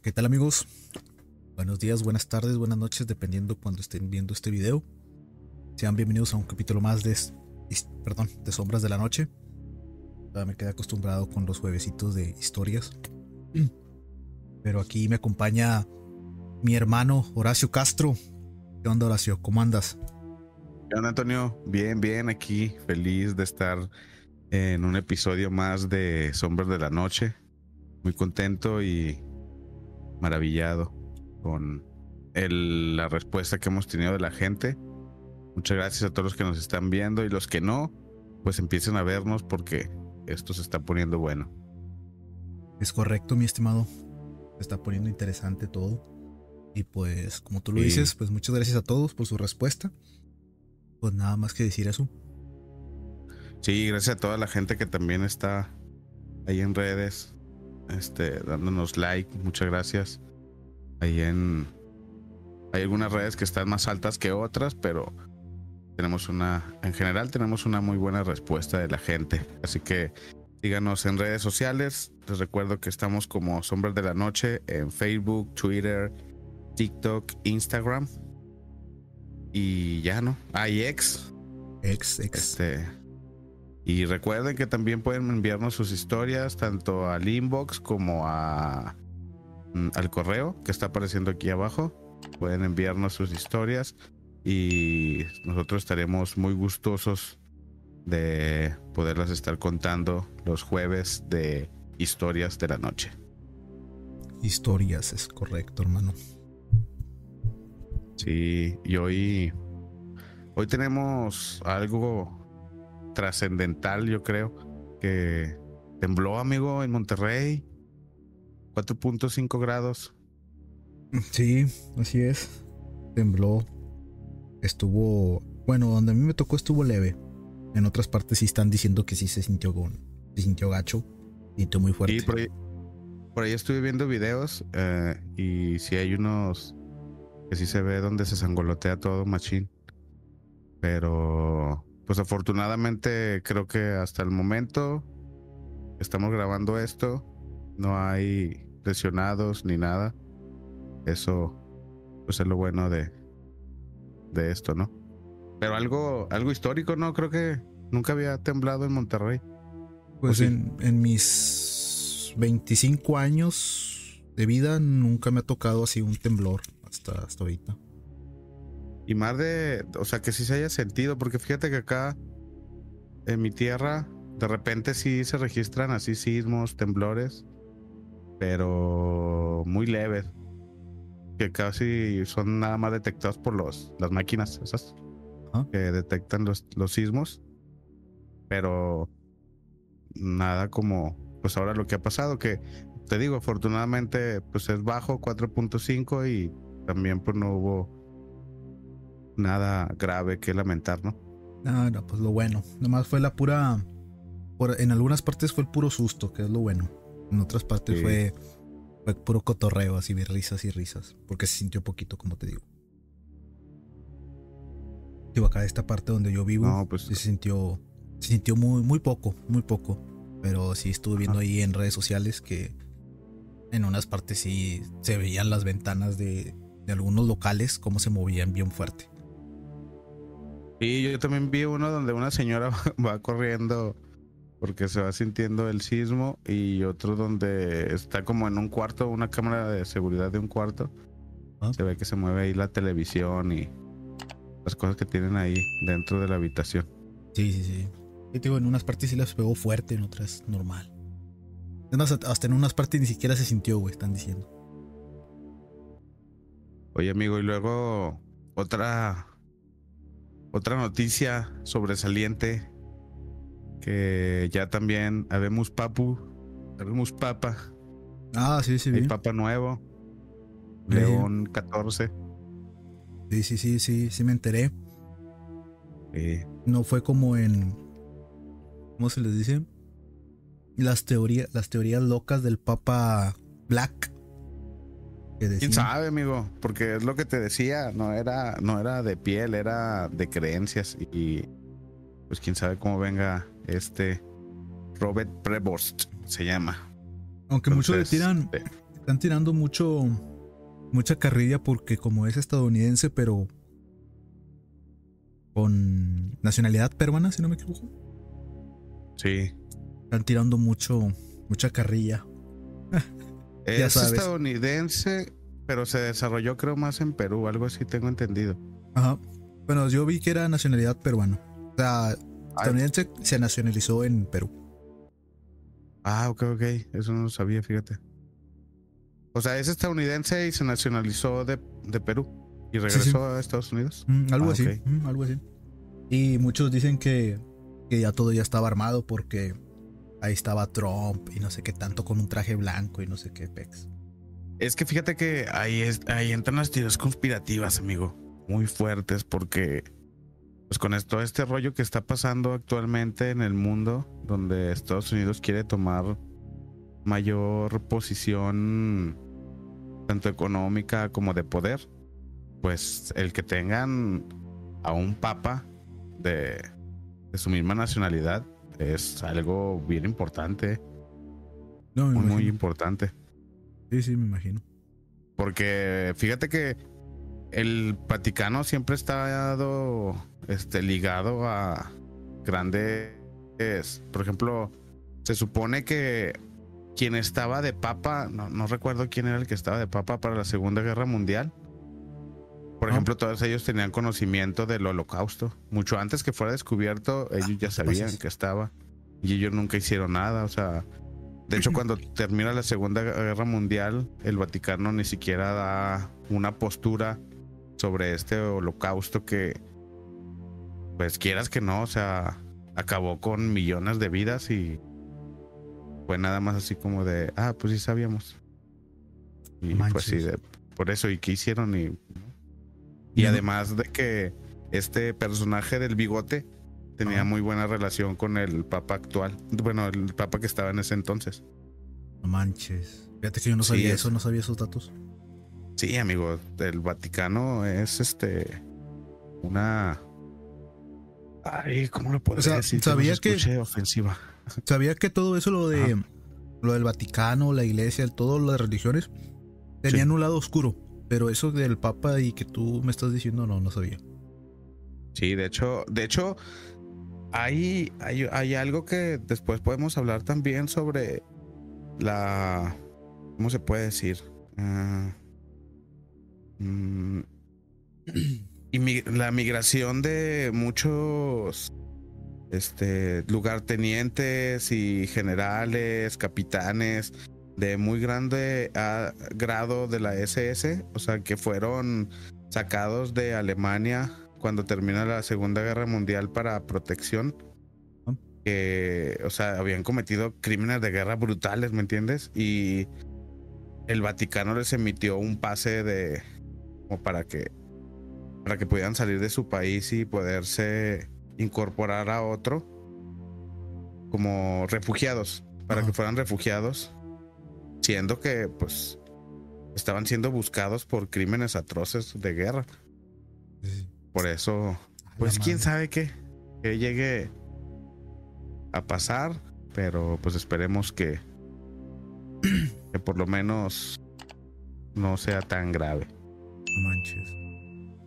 ¿Qué tal, amigos? Buenos días, buenas tardes, buenas noches, dependiendo cuando estén viendo este video. Sean bienvenidos a un capítulo más de Sombras de la Noche. Ya me quedé acostumbrado con los juevesitos de historias. Pero aquí me acompaña mi hermano Horacio Castro. ¿Qué onda, Horacio? ¿Cómo andas? ¿Qué onda, Antonio? Bien, bien, aquí feliz de estar en un episodio más de Sombras de la Noche. Muy contento y maravillado con la respuesta que hemos tenido de la gente. Muchas gracias a todos los que nos están viendo, y los que no, pues empiecen a vernos porque esto se está poniendo bueno. Es correcto, mi estimado. Se está poniendo interesante todo. Y pues, como tú lo dices, pues muchas gracias a todos por su respuesta. Pues nada más que decir eso. Sí, gracias a toda la gente que también está ahí en redes, dándonos like. Muchas gracias. Hay algunas redes que están más altas que otras, pero en general tenemos una muy buena respuesta de la gente. Así que síganos en redes sociales. Les recuerdo que estamos como Sombras de la Noche en Facebook, Twitter, TikTok, Instagram. Y ya, ¿no? Hay X. Y recuerden que también pueden enviarnos sus historias tanto al inbox como al correo que está apareciendo aquí abajo. Pueden enviarnos sus historias y nosotros estaremos muy gustosos de poderlas estar contando los jueves de Historias de la Noche. Historias, es correcto, hermano. Sí, y hoy tenemos algo trascendental, yo creo, que tembló, amigo, en Monterrey. 4.5 grados. Sí, así es. Tembló. Estuvo, bueno, donde a mí me tocó estuvo leve. En otras partes sí están diciendo que sí se sintió gacho, se sintió muy fuerte. Y por ahí estuve viendo videos y sí hay unos que sí se ve donde se sangolotea todo machín. Pero pues afortunadamente creo que hasta el momento estamos grabando esto, no hay lesionados ni nada. Eso pues es lo bueno de esto, ¿no? Pero algo histórico, ¿no? Creo que nunca había temblado en Monterrey. Pues sí. en mis 25 años de vida nunca me ha tocado así un temblor hasta ahorita. Y más o sea, que sí se haya sentido, porque fíjate que acá en mi tierra de repente sí se registran así sismos, temblores, pero muy leves, que casi son nada más detectados por las máquinas esas que detectan los sismos, pero nada como pues ahora lo que ha pasado, que te digo, afortunadamente pues es bajo 4.5 y también pues no hubo nada grave que lamentar, ¿no? No, pues lo bueno. Nomás fue en algunas partes fue el puro susto, que es lo bueno. En otras partes Sí. fue puro cotorreo, así de risas y risas. Porque se sintió poquito, como te digo. Digo, acá de esta parte donde yo vivo, No, pues sí se sintió muy poco. Pero sí estuve viendo ahí en redes sociales que en unas partes sí se veían las ventanas de algunos locales cómo se movían bien fuerte. Sí, yo también vi uno donde una señora va corriendo porque se va sintiendo el sismo, y otro donde está como en un cuarto, una cámara de seguridad de un cuarto. Se ve que se mueve ahí la televisión y las cosas que tienen ahí dentro de la habitación. Sí. Yo te digo, en unas partes sí las pegó fuerte, en otras normal. Hasta en unas partes ni siquiera se sintió, güey, están diciendo. Oye, amigo, y luego otra noticia sobresaliente, que ya también habemos papa, Ah, sí, sí, Hay vi. papa nuevo, León 14. Sí, sí, sí, sí, sí me enteré. Sí. No fue como en, ¿cómo se les dice? Las teorías locas del Papa Black que ¿Quién decían. sabe, amigo? Porque es lo que te decía, no era de piel, era de creencias. Y pues quién sabe cómo venga este Robert Prevost, se llama. Aunque muchos le Entonces, tiran, están tirando mucha carrilla porque como es estadounidense, pero con nacionalidad peruana, si no me equivoco. sí. Están tirando mucha carrilla. Ya Es sabes. estadounidense, pero se desarrolló creo más en Perú, algo así tengo entendido. Ajá. Bueno, yo vi que era nacionalidad peruana. O sea, Ah, estadounidense se nacionalizó en Perú. ok, eso no lo sabía, fíjate. O sea, es estadounidense y se nacionalizó de Perú y Sí, sí. regresó a Estados Unidos. Algo Ok. así. Algo así. Y muchos dicen que ya todo ya estaba armado porque ahí estaba Trump y no sé qué tanto con un traje blanco y no sé qué pex. Es que fíjate que ahí entran las teorías conspirativas, amigo, muy fuertes, porque pues con todo este rollo que está pasando actualmente en el mundo, donde Estados Unidos quiere tomar mayor posición, tanto económica como de poder, pues el que tengan a un papa de su misma nacionalidad es algo bien importante, No, me muy, muy imagino. importante. Sí, sí, me imagino. Porque fíjate que el Vaticano siempre ha estado ligado a grandes, por ejemplo, se supone que quien estaba de papa, no recuerdo quién era el que estaba de papa para la Segunda Guerra Mundial. Por ejemplo, todos ellos tenían conocimiento del Holocausto. Mucho antes que fuera descubierto, ellos ya No te sabían pases. que estaba. Y ellos nunca hicieron nada. O sea, de hecho, cuando termina la Segunda Guerra Mundial, el Vaticano ni siquiera da una postura sobre este holocausto que, pues quieras que no, o sea, acabó con millones de vidas y fue nada más así como de, pues sí sabíamos. No Y pues sí, manches. por eso, ¿y qué hicieron? Y Yo no- además de que este personaje del bigote tenía Ajá. muy buena relación con el papa actual, bueno, el papa que estaba en ese entonces. No manches. Fíjate que yo no Sí, sabía eso, no sabía esos datos. sí, amigo, el Vaticano es una, ¿cómo lo O podría sea, decir que no se escuche ofensiva? sabía que todo eso, Ajá. lo del Vaticano, la iglesia, todas las religiones, Sí. tenían un lado oscuro. Pero eso del Papa y que tú me estás diciendo, no sabía. Sí, de hecho, hay algo que después podemos hablar también sobre la, ¿cómo se puede decir? Ah, mm, la migración de muchos lugartenientes y generales, capitanes de muy grande grado de la SS, o sea, que fueron sacados de Alemania cuando termina la Segunda Guerra Mundial para protección, que, o sea, habían cometido crímenes de guerra brutales, ¿me entiendes? Y el Vaticano les emitió un pase de como para que pudieran salir de su país y poderse incorporar a otro como refugiados, para que fueran refugiados, siendo que pues estaban siendo buscados por crímenes atroces de guerra. Sí. Por eso, pues quién sabe qué llegue a pasar, pero pues esperemos que por lo menos no sea tan grave. No manches.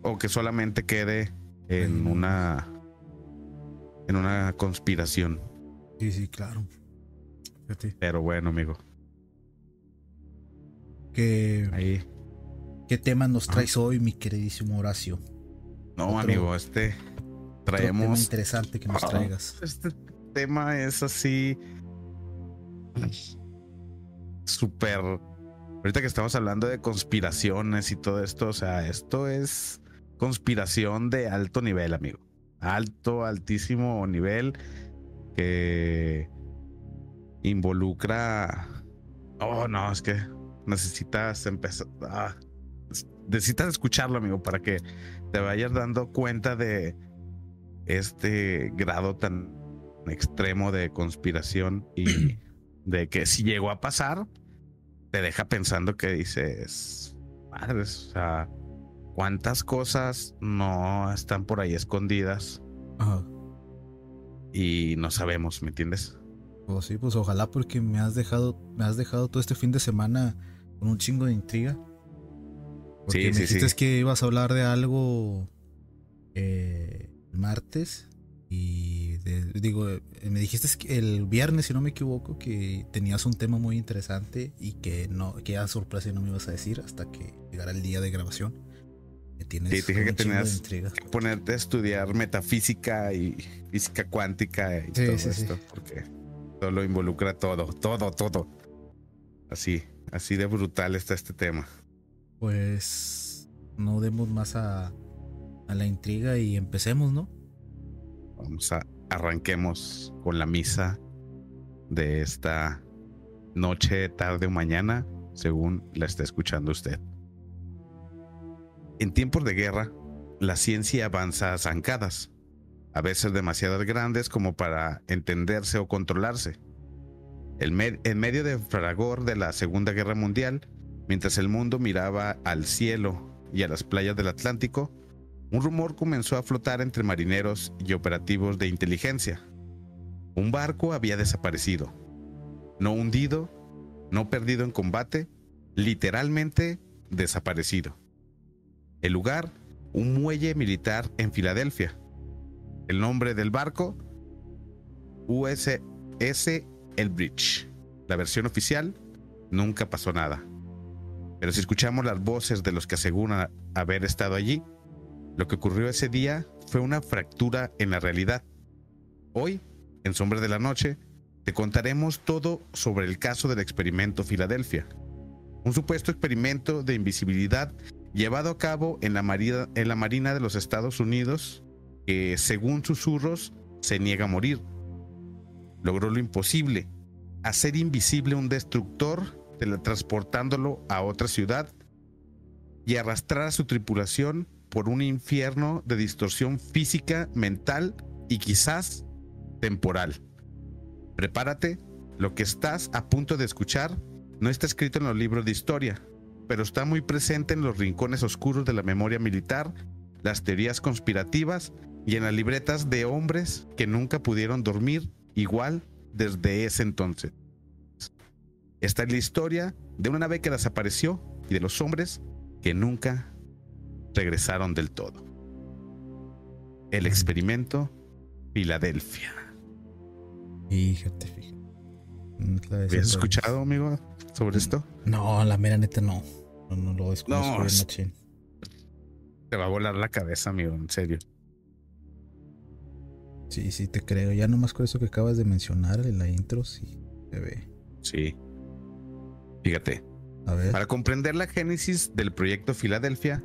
O que solamente quede en una conspiración. Sí, sí, claro. Fíjate. Pero bueno, amigo. ¿Qué temas nos traes hoy, mi queridísimo Horacio? No, amigo, traemos tema interesante que nos traigas. Este tema es así súper. Ahorita que estamos hablando de conspiraciones y todo esto, o sea, esto es conspiración de alto nivel, amigo. Altísimo nivel que involucra Oh, no, es que necesitas empezar. Necesitas escucharlo, amigo, para que te vayas dando cuenta de este grado tan extremo de conspiración y de que si llegó a pasar, te deja pensando que dices, madres, o sea, cuántas cosas no están por ahí escondidas. Ajá. Y no sabemos, ¿me entiendes? Pues sí, pues ojalá, porque me has dejado todo este fin de semana con un chingo de intriga. Porque me dijiste que ibas a hablar de algo el martes. Y me dijiste que el viernes, si no me equivoco, que tenías un tema muy interesante y que era sorpresa y no me ibas a decir hasta que llegara el día de grabación. Sí, te dije que tenías que ponerte a estudiar metafísica y física cuántica y todo esto, porque todo lo involucra todo. Así de brutal está este tema. Pues no demos más a la intriga y empecemos, ¿no? Arranquemos con la misa de esta noche, tarde o mañana, según la esté escuchando usted. En tiempos de guerra, la ciencia avanza a zancadas, a veces demasiado grandes como para entenderse o controlarse. En medio del fragor de la Segunda Guerra Mundial, mientras el mundo miraba al cielo y a las playas del Atlántico, un rumor comenzó a flotar entre marineros y operativos de inteligencia. Un barco había desaparecido. No hundido, no perdido en combate, literalmente desaparecido. El lugar, un muelle militar en Filadelfia. El nombre del barco, USS Elbridge. La versión oficial, nunca pasó nada. Pero si escuchamos las voces de los que aseguran haber estado allí, lo que ocurrió ese día fue una fractura en la realidad. Hoy, en Sombras de la Noche, te contaremos todo sobre el caso del experimento Filadelfia. Un supuesto experimento de invisibilidad llevado a cabo en la Marina de los Estados Unidos, que, según susurros, se niega a morir. Logró lo imposible, hacer invisible un destructor, teletransportándolo a otra ciudad y arrastrar a su tripulación por un infierno de distorsión física, mental y quizás temporal. Prepárate, lo que estás a punto de escuchar no está escrito en los libros de historia, pero está muy presente en los rincones oscuros de la memoria militar, las teorías conspirativas y en las libretas de hombres que nunca pudieron dormir igual desde ese entonces. Esta es la historia de una nave que desapareció y de los hombres que nunca regresaron del todo. El experimento Filadelfia. Fíjate. ¿Habías escuchado, amigo, sobre esto? No, la mera neta no. No lo escucho. No, te va a volar la cabeza, amigo, en serio. Sí, te creo. Ya nomás con eso que acabas de mencionar en la intro, sí se ve. Sí. Fíjate. A ver. Para comprender la génesis del proyecto Filadelfia,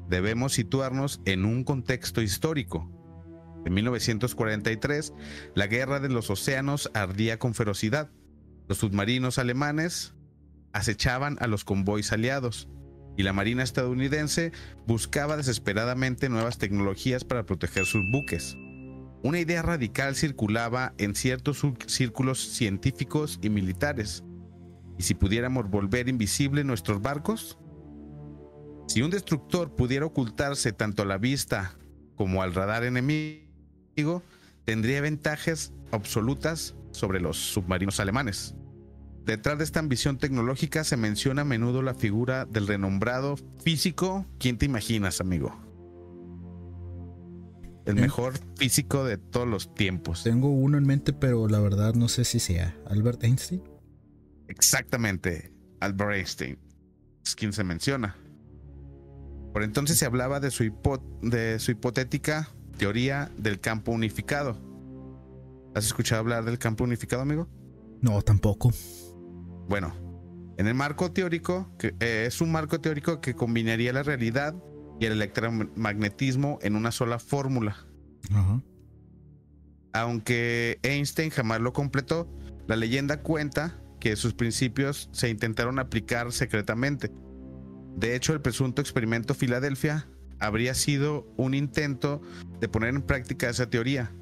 debemos situarnos en un contexto histórico. En 1943, la guerra de los océanos ardía con ferocidad. Los submarinos alemanes acechaban a los convoys aliados y la marina estadounidense buscaba desesperadamente nuevas tecnologías para proteger sus buques. Una idea radical circulaba en ciertos círculos científicos y militares. ¿Y si pudiéramos volver invisible nuestros barcos? Si un destructor pudiera ocultarse tanto a la vista como al radar enemigo, tendría ventajas absolutas sobre los submarinos alemanes. Detrás de esta ambición tecnológica se menciona a menudo la figura del renombrado físico. ¿Quién te imaginas, amigo? El mejor físico de todos los tiempos. Tengo uno en mente, pero la verdad no sé si sea Albert Einstein. Exactamente, Albert Einstein es quien se menciona. Por entonces se hablaba de su hipotética teoría del campo unificado. ¿Has escuchado hablar del campo unificado, amigo? No, tampoco. Bueno, en el marco teórico, es un marco teórico que combinaría la realidad y el electromagnetismo en una sola fórmula. Ajá. Aunque Einstein jamás lo completó, la leyenda cuenta que sus principios se intentaron aplicar secretamente. De hecho, el presunto experimento Filadelfia habría sido un intento de poner en práctica esa teoría,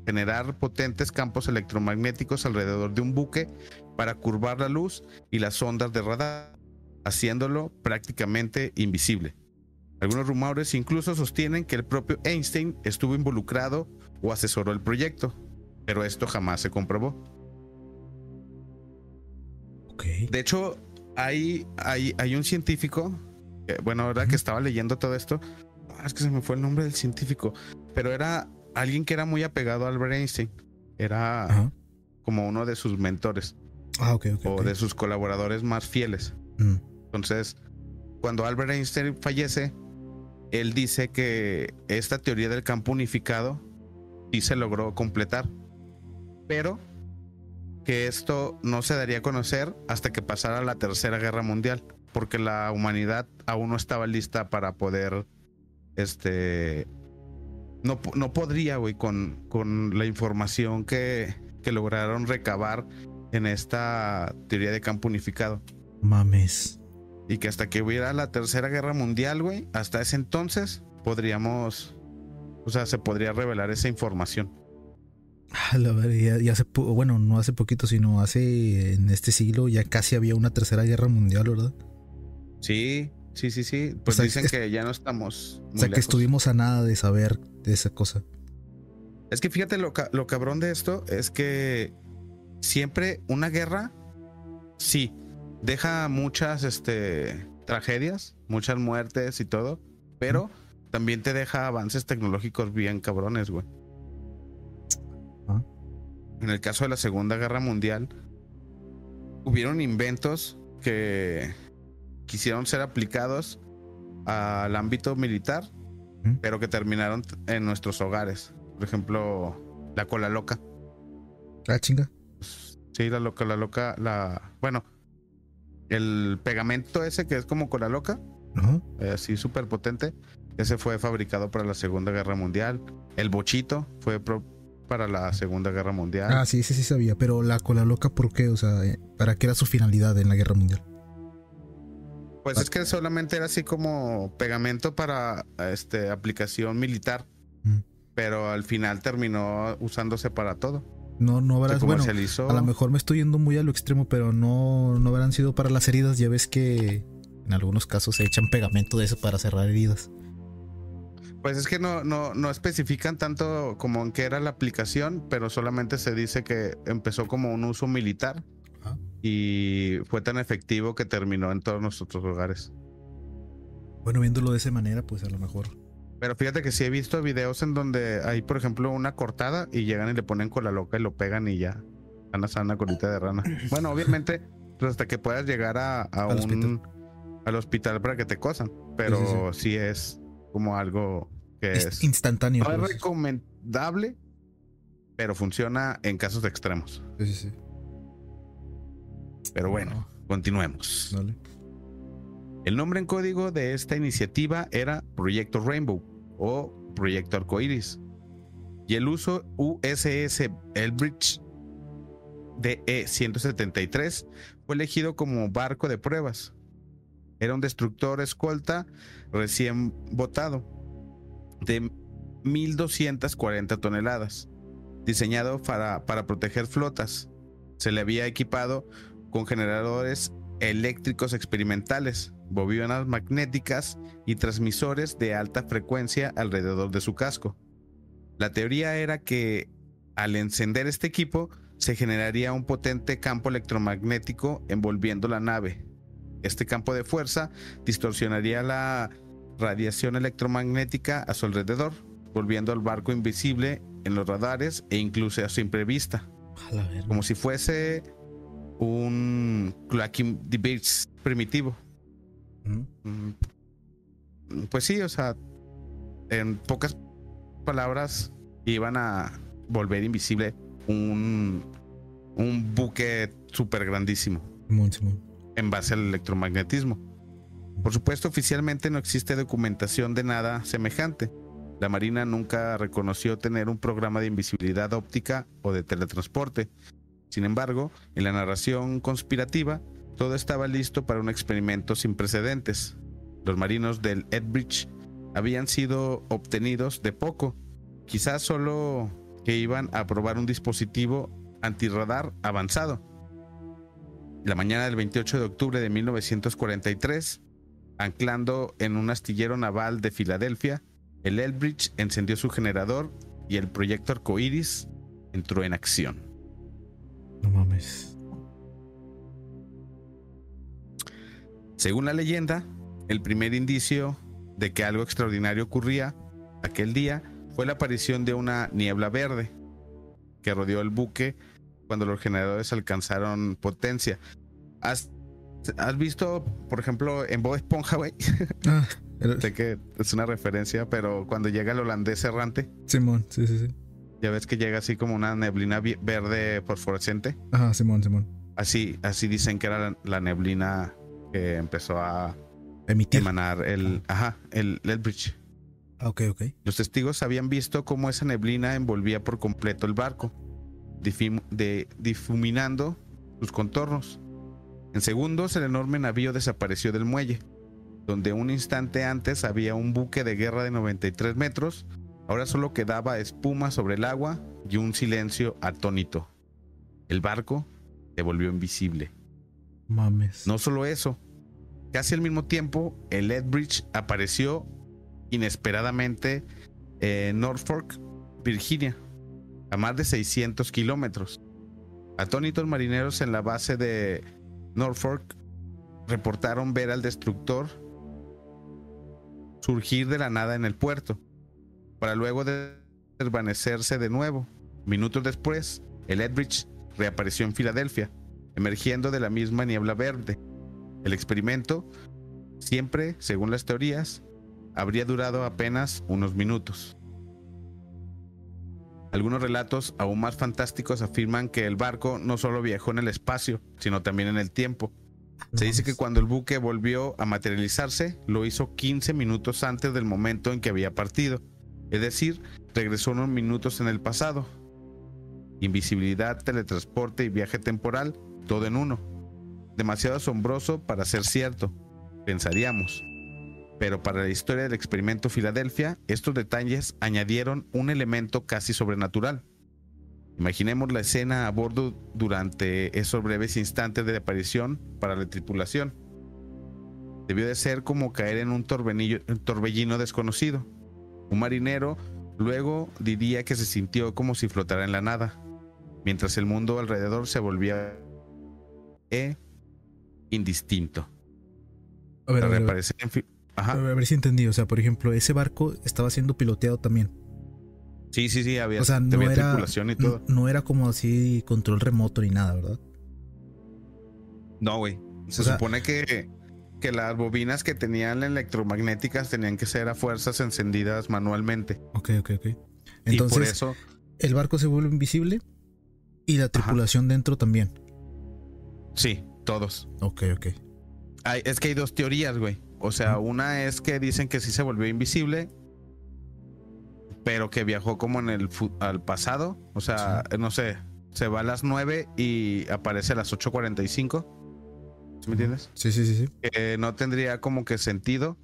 generar potentes campos electromagnéticos alrededor de un buque para curvar la luz y las ondas de radar, haciéndolo prácticamente invisible. Algunos rumores incluso sostienen que el propio Einstein estuvo involucrado o asesoró el proyecto, pero esto jamás se comprobó. Okay. De hecho, hay un científico, bueno, ahora que estaba leyendo todo esto, es que se me fue el nombre del científico, pero era alguien que era muy apegado a Albert Einstein. Era como uno de sus mentores. O de sus colaboradores más fieles. Entonces, cuando Albert Einstein fallece, él dice que esta teoría del campo unificado sí se logró completar, pero que esto no se daría a conocer hasta que pasara la Tercera Guerra Mundial, porque la humanidad aún no estaba lista para poder, no podría, güey, con la información que lograron recabar en esta teoría de campo unificado. Mames. Y que hasta que hubiera la Tercera Guerra Mundial, güey, hasta ese entonces podríamos, o sea, se podría revelar esa información. La verdad, ya hace bueno, no hace poquito, sino hace en este siglo ya casi había una Tercera Guerra Mundial, ¿verdad? Sí. Pues o sea, dicen que ya no estamos muy lejos. Que estuvimos a nada de saber de esa cosa. Es que fíjate lo cabrón de esto es que siempre una guerra, sí, deja muchas tragedias, muchas muertes y todo, pero también te deja avances tecnológicos bien cabrones, güey. En el caso de la Segunda Guerra Mundial, hubieron inventos que quisieron ser aplicados al ámbito militar, pero que terminaron en nuestros hogares. Por ejemplo, la cola loca. Ah, chinga. Sí, la loca, bueno, el pegamento ese que es como cola loca, así súper potente, ese fue fabricado para la Segunda Guerra Mundial. El bochito fue para la Segunda Guerra Mundial. Ah, sí sabía, pero la cola loca, ¿por qué? O sea, ¿para qué era su finalidad en la Guerra Mundial? Pues es que solamente era así como pegamento para aplicación militar, pero al final terminó usándose para todo. No habrás, bueno, a lo mejor me estoy yendo muy a lo extremo, pero no habrán sido para las heridas. Ya ves que en algunos casos se echan pegamento de eso para cerrar heridas. Pues es que no especifican tanto como en qué era la aplicación, pero solamente se dice que empezó como un uso militar y fue tan efectivo que terminó en todos nuestros hogares. Bueno, viéndolo de esa manera, pues a lo mejor. Pero fíjate que sí he visto videos en donde hay, por ejemplo, una cortada y llegan y le ponen cola loca y lo pegan y ya. Sana colita de rana. Bueno, obviamente, pues hasta que puedas llegar al hospital para que te cosan. Pero sí es como algo que es instantáneo. No es recomendable, pero funciona en casos extremos. Sí. Pero bueno, continuemos. Dale. El nombre en código de esta iniciativa era Proyecto Rainbow o Proyecto Arcoiris, y el uso USS Elbridge DE-173 fue elegido como barco de pruebas. Era un destructor escolta recién botado de 1,240 toneladas, diseñado para proteger flotas. Se le había equipado con generadores eléctricos experimentales, bobinas magnéticas y transmisores de alta frecuencia alrededor de su casco. La teoría era que al encender este equipo se generaría un potente campo electromagnético envolviendo la nave. Este campo de fuerza distorsionaría la radiación electromagnética a su alrededor, volviendo al barco invisible en los radares e incluso a simple vista, como si fuese un Clacking Debates primitivo. Pues sí, o sea, en pocas palabras iban a volver invisible un buque súper grandísimo en base al electromagnetismo. Por supuesto, oficialmente no existe documentación de nada semejante. La Marina nunca reconoció tener un programa de invisibilidad óptica o de teletransporte, Sin embargo, en la narración conspirativa, todo estaba listo para un experimento sin precedentes. Los marinos del Eldridge habían sido obtenidos de poco, quizás solo que iban a probar un dispositivo antirradar avanzado. La mañana del 28 de octubre de 1943, anclando en un astillero naval de Filadelfia, el Eldridge encendió su generador y el proyecto Arcoiris entró en acción. No mames. Según la leyenda, el primer indicio de que algo extraordinario ocurría aquel día fue la aparición de una niebla verde que rodeó el buque cuando los generadores alcanzaron potencia. ¿Has visto, por ejemplo, en Bob Esponja, güey? Sé que es una referencia, pero cuando llega el holandés errante. Simón, sí. Ya ves que llega así como una neblina verde fosforescente. Ajá, Simón. Así dicen que era la neblina que empezó a emitir, emanar el Eldridge. Ok. Los testigos habían visto cómo esa neblina envolvía por completo el barco, difuminando sus contornos. En segundos, el enorme navío desapareció del muelle, donde un instante antes había un buque de guerra de 93 metros. Ahora solo quedaba espuma sobre el agua y un silencio atónito. El barco se volvió invisible. Mames. No solo eso, casi al mismo tiempo, el Eldridge apareció inesperadamente en Norfolk, Virginia, a más de 600 kilómetros. Atónitos marineros en la base de Norfolk reportaron ver al destructor surgir de la nada en el puerto, para luego desvanecerse de nuevo. Minutos después, el Eldridge reapareció en Filadelfia, emergiendo de la misma niebla verde. El experimento, siempre según las teorías, habría durado apenas unos minutos. Algunos relatos aún más fantásticos afirman que el barco no solo viajó en el espacio, sino también en el tiempo. Se dice que cuando el buque volvió a materializarse, lo hizo 15 minutos antes del momento en que había partido. Es decir, regresó unos minutos en el pasado. Invisibilidad, teletransporte y viaje temporal, todo en uno. Demasiado asombroso para ser cierto, pensaríamos. Pero para la historia del experimento Filadelfia, estos detalles añadieron un elemento casi sobrenatural. Imaginemos la escena a bordo durante esos breves instantes de aparición para la tripulación. Debió de ser como caer en un torbellino desconocido. Un marinero luego diría que se sintió como si flotara en la nada, mientras el mundo alrededor se volvía indistinto. A ver si entendí. O sea, por ejemplo, ese barco estaba siendo piloteado también. Sí, había, o sea, no había era, tripulación y todo. No era como así control remoto ni nada, ¿verdad? No, güey. Se supone que las bobinas que tenían electromagnéticas tenían que ser a fuerzas encendidas manualmente. Ok. Entonces, y por eso el barco se vuelve invisible y la tripulación dentro también. Sí, todos. Ok. Es que hay dos teorías, güey. O sea, una es que dicen que sí se volvió invisible, pero que viajó como en al pasado. O sea, no sé, se va a las 9 y aparece a las 8:45. ¿Sí me entiendes? Sí. No tendría como que sentido.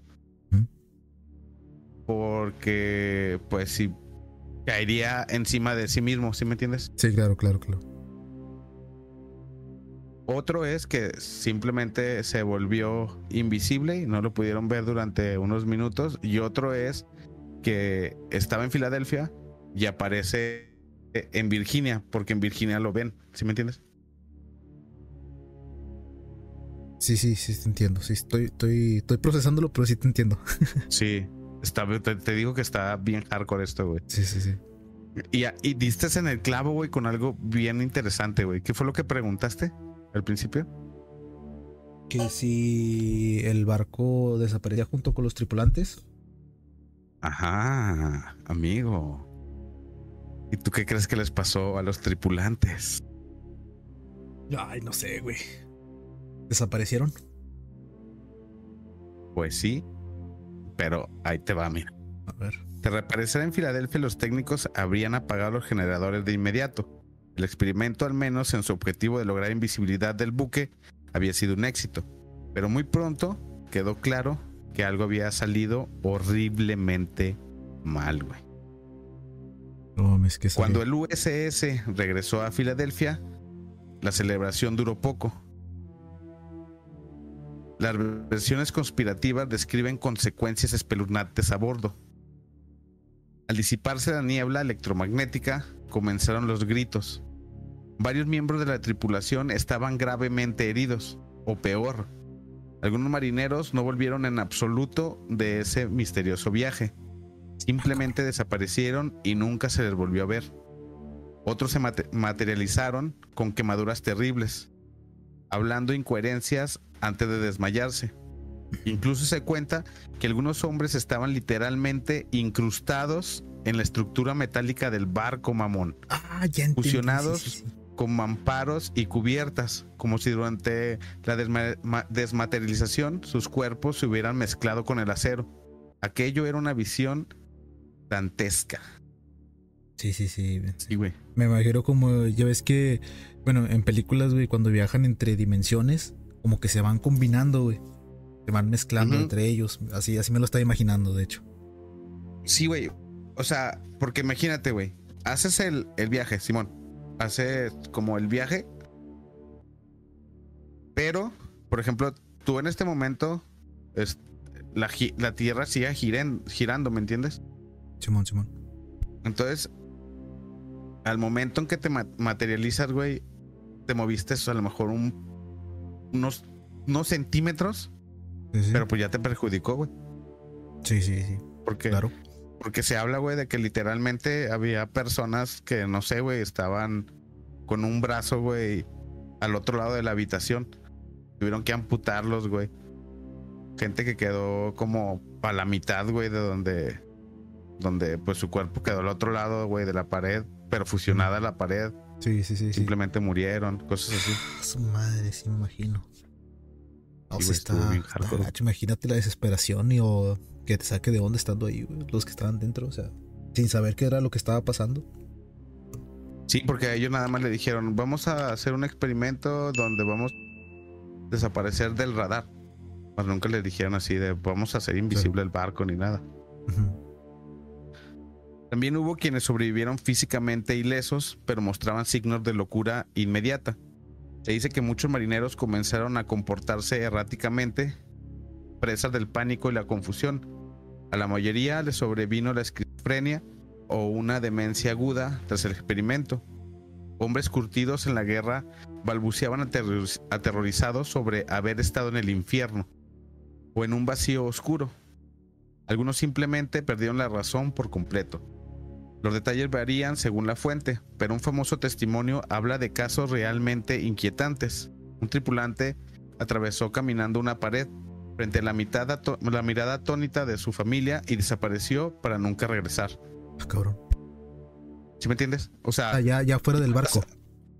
Porque, pues, sí, caería encima de sí mismo. ¿Sí me entiendes? Sí, claro. Otro es que simplemente se volvió invisible y no lo pudieron ver durante unos minutos. Y otro es que estaba en Filadelfia y aparece en Virginia, porque en Virginia lo ven. ¿Sí me entiendes? Sí, te entiendo. Sí, estoy procesándolo, pero sí te entiendo. Sí, te digo que está bien hardcore esto, güey. Sí. Y diste en el clavo, güey, con algo bien interesante, güey. ¿Qué fue lo que preguntaste al principio? Que si el barco desaparecía junto con los tripulantes. Ajá, amigo. ¿Y tú qué crees que les pasó a los tripulantes? Ay, no sé, güey. ¿Desaparecieron? Pues sí, pero ahí te va, mira. A ver. De reaparecer en Filadelfia, los técnicos habrían apagado los generadores de inmediato. El experimento, al menos en su objetivo de lograr invisibilidad del buque, había sido un éxito. Pero muy pronto quedó claro que algo había salido horriblemente mal, güey. No, es que Cuando el USS regresó a Filadelfia, la celebración duró poco. Las versiones conspirativas describen consecuencias espeluznantes a bordo. Al disiparse la niebla electromagnética, comenzaron los gritos. Varios miembros de la tripulación estaban gravemente heridos, o peor. Algunos marineros no volvieron en absoluto de ese misterioso viaje. Simplemente desaparecieron y nunca se les volvió a ver. Otros se materializaron con quemaduras terribles, hablando incoherencias antes de desmayarse. Incluso se cuenta que algunos hombres estaban literalmente incrustados en la estructura metálica del barco, mamón. Ya entendí, fusionados sí. con mamparos y cubiertas, como si durante la desmaterialización sus cuerpos se hubieran mezclado con el acero. Aquello era una visión dantesca. Sí, güey. Me imagino como, ya ves que, bueno, en películas, güey, cuando viajan entre dimensiones, como que se van combinando, güey. Se van mezclando entre ellos. Así me lo estaba imaginando, de hecho. Sí, güey. O sea, porque imagínate, güey. Haces el viaje, Simón. Haces como el viaje. Pero, por ejemplo, tú en este momento, la Tierra sigue girando, ¿me entiendes? Simón. Entonces, al momento en que te materializas, güey, te moviste a lo mejor unos centímetros. Sí. Pero pues ya te perjudicó, güey. Sí. Claro. Porque se habla, güey, de que literalmente había personas que, no sé, güey, estaban con un brazo, güey, al otro lado de la habitación. Tuvieron que amputarlos, güey. Gente que quedó como a la mitad, güey, de donde pues su cuerpo quedó al otro lado, güey, de la pared, pero fusionada a la pared. Sí. Simplemente murieron, cosas así. Su madre, sí me imagino. No, sí, está gacho. Imagínate la desesperación o que te saque de onda estando ahí, güey, los que estaban dentro, o sea, sin saber qué era lo que estaba pasando. Sí, porque a ellos nada más le dijeron, vamos a hacer un experimento donde vamos a desaparecer del radar. Mas nunca les dijeron así de vamos a hacer invisible el barco ni nada. También hubo quienes sobrevivieron físicamente ilesos, pero mostraban signos de locura inmediata. Se dice que muchos marineros comenzaron a comportarse erráticamente, presas del pánico y la confusión. A la mayoría les sobrevino la esquizofrenia o una demencia aguda tras el experimento. Hombres curtidos en la guerra balbuceaban aterrorizados sobre haber estado en el infierno o en un vacío oscuro. Algunos simplemente perdieron la razón por completo. Los detalles varían según la fuente, pero un famoso testimonio habla de casos realmente inquietantes. Un tripulante atravesó caminando una pared frente a la mirada atónita de su familia y desapareció para nunca regresar. Cabrón. ¿Sí me entiendes? O sea, ya fuera del barco.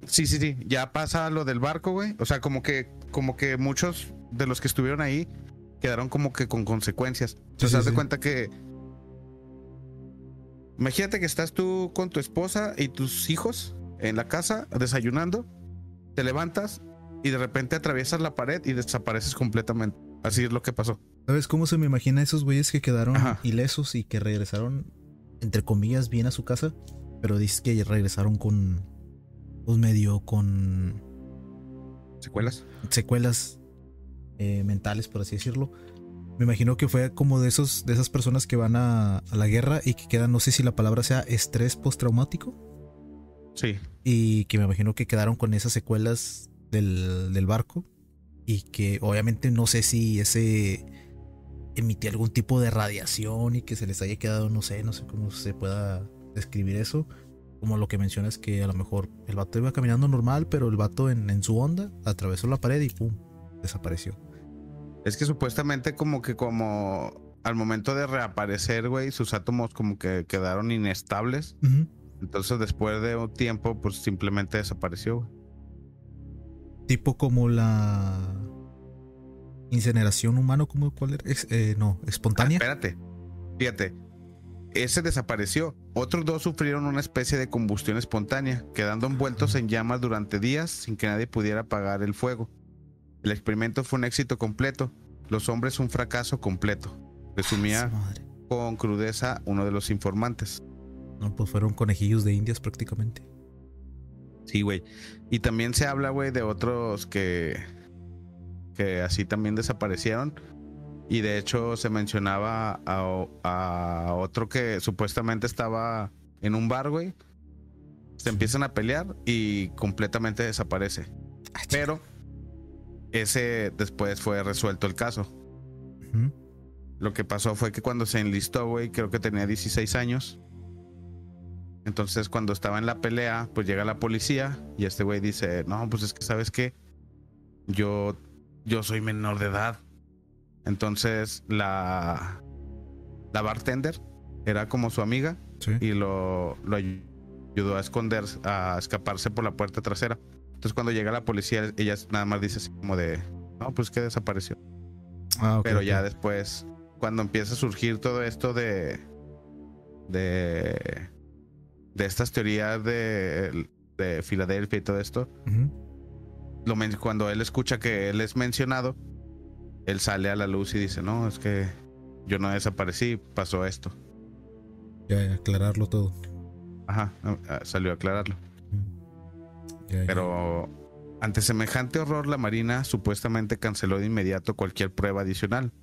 Sí. Ya pasa lo del barco, güey. O sea, como que muchos de los que estuvieron ahí quedaron como que con consecuencias. Entonces, haz de cuenta que imagínate que estás tú con tu esposa y tus hijos en la casa desayunando, te levantas y de repente atraviesas la pared y desapareces completamente. Así es lo que pasó. ¿Sabes cómo se me imagina a esos güeyes que quedaron ilesos y que regresaron, entre comillas, bien a su casa? Pero dices que regresaron con secuelas mentales, por así decirlo. Me imagino que fue como de esas personas que van a la guerra y que quedan, no sé si la palabra sea estrés postraumático. Sí. Y que me imagino que quedaron con esas secuelas del barco. Y que obviamente no sé si ese emitía algún tipo de radiación y que se les haya quedado, no sé cómo se pueda describir eso. Como lo que mencionas, que a lo mejor el vato iba caminando normal, pero el vato en su onda atravesó la pared y pum, desapareció. Es que supuestamente como al momento de reaparecer, güey, sus átomos como que quedaron inestables. Entonces después de un tiempo, pues simplemente desapareció, güey. Tipo como la incineración humana, ¿cuál era? No, espontánea. Espérate, fíjate. ese desapareció. Otros 2 sufrieron una especie de combustión espontánea, quedando envueltos en llamas durante días sin que nadie pudiera apagar el fuego. El experimento fue un éxito completo. Los hombres un fracaso completo, resumía con crudeza uno de los informantes. No, pues fueron conejillos de indias prácticamente. Sí, güey. Y también se habla, güey, de otros que así también desaparecieron. Y de hecho se mencionaba a otro que supuestamente estaba en un bar, güey. Se empiezan a pelear y completamente desaparece. Pero ese después fue resuelto el caso. Lo que pasó fue que cuando se enlistó, güey, creo que tenía 16 años. Entonces cuando estaba en la pelea, pues llega la policía y este güey dice, no, pues es que ¿sabes qué? Yo soy menor de edad. Entonces la bartender era como su amiga, sí, y lo ayudó a escaparse por la puerta trasera. Entonces cuando llega la policía, ella nada más dice así como de, no, pues que desapareció. Pero ya después, cuando empieza a surgir todo esto de estas teorías de Filadelfia y todo esto, cuando él escucha que él es mencionado, él sale a la luz y dice, no, es que yo no desaparecí, pasó esto. Ya, aclararlo todo. Ajá, salió a aclararlo. Pero ante semejante horror, la Marina supuestamente canceló de inmediato cualquier prueba adicional.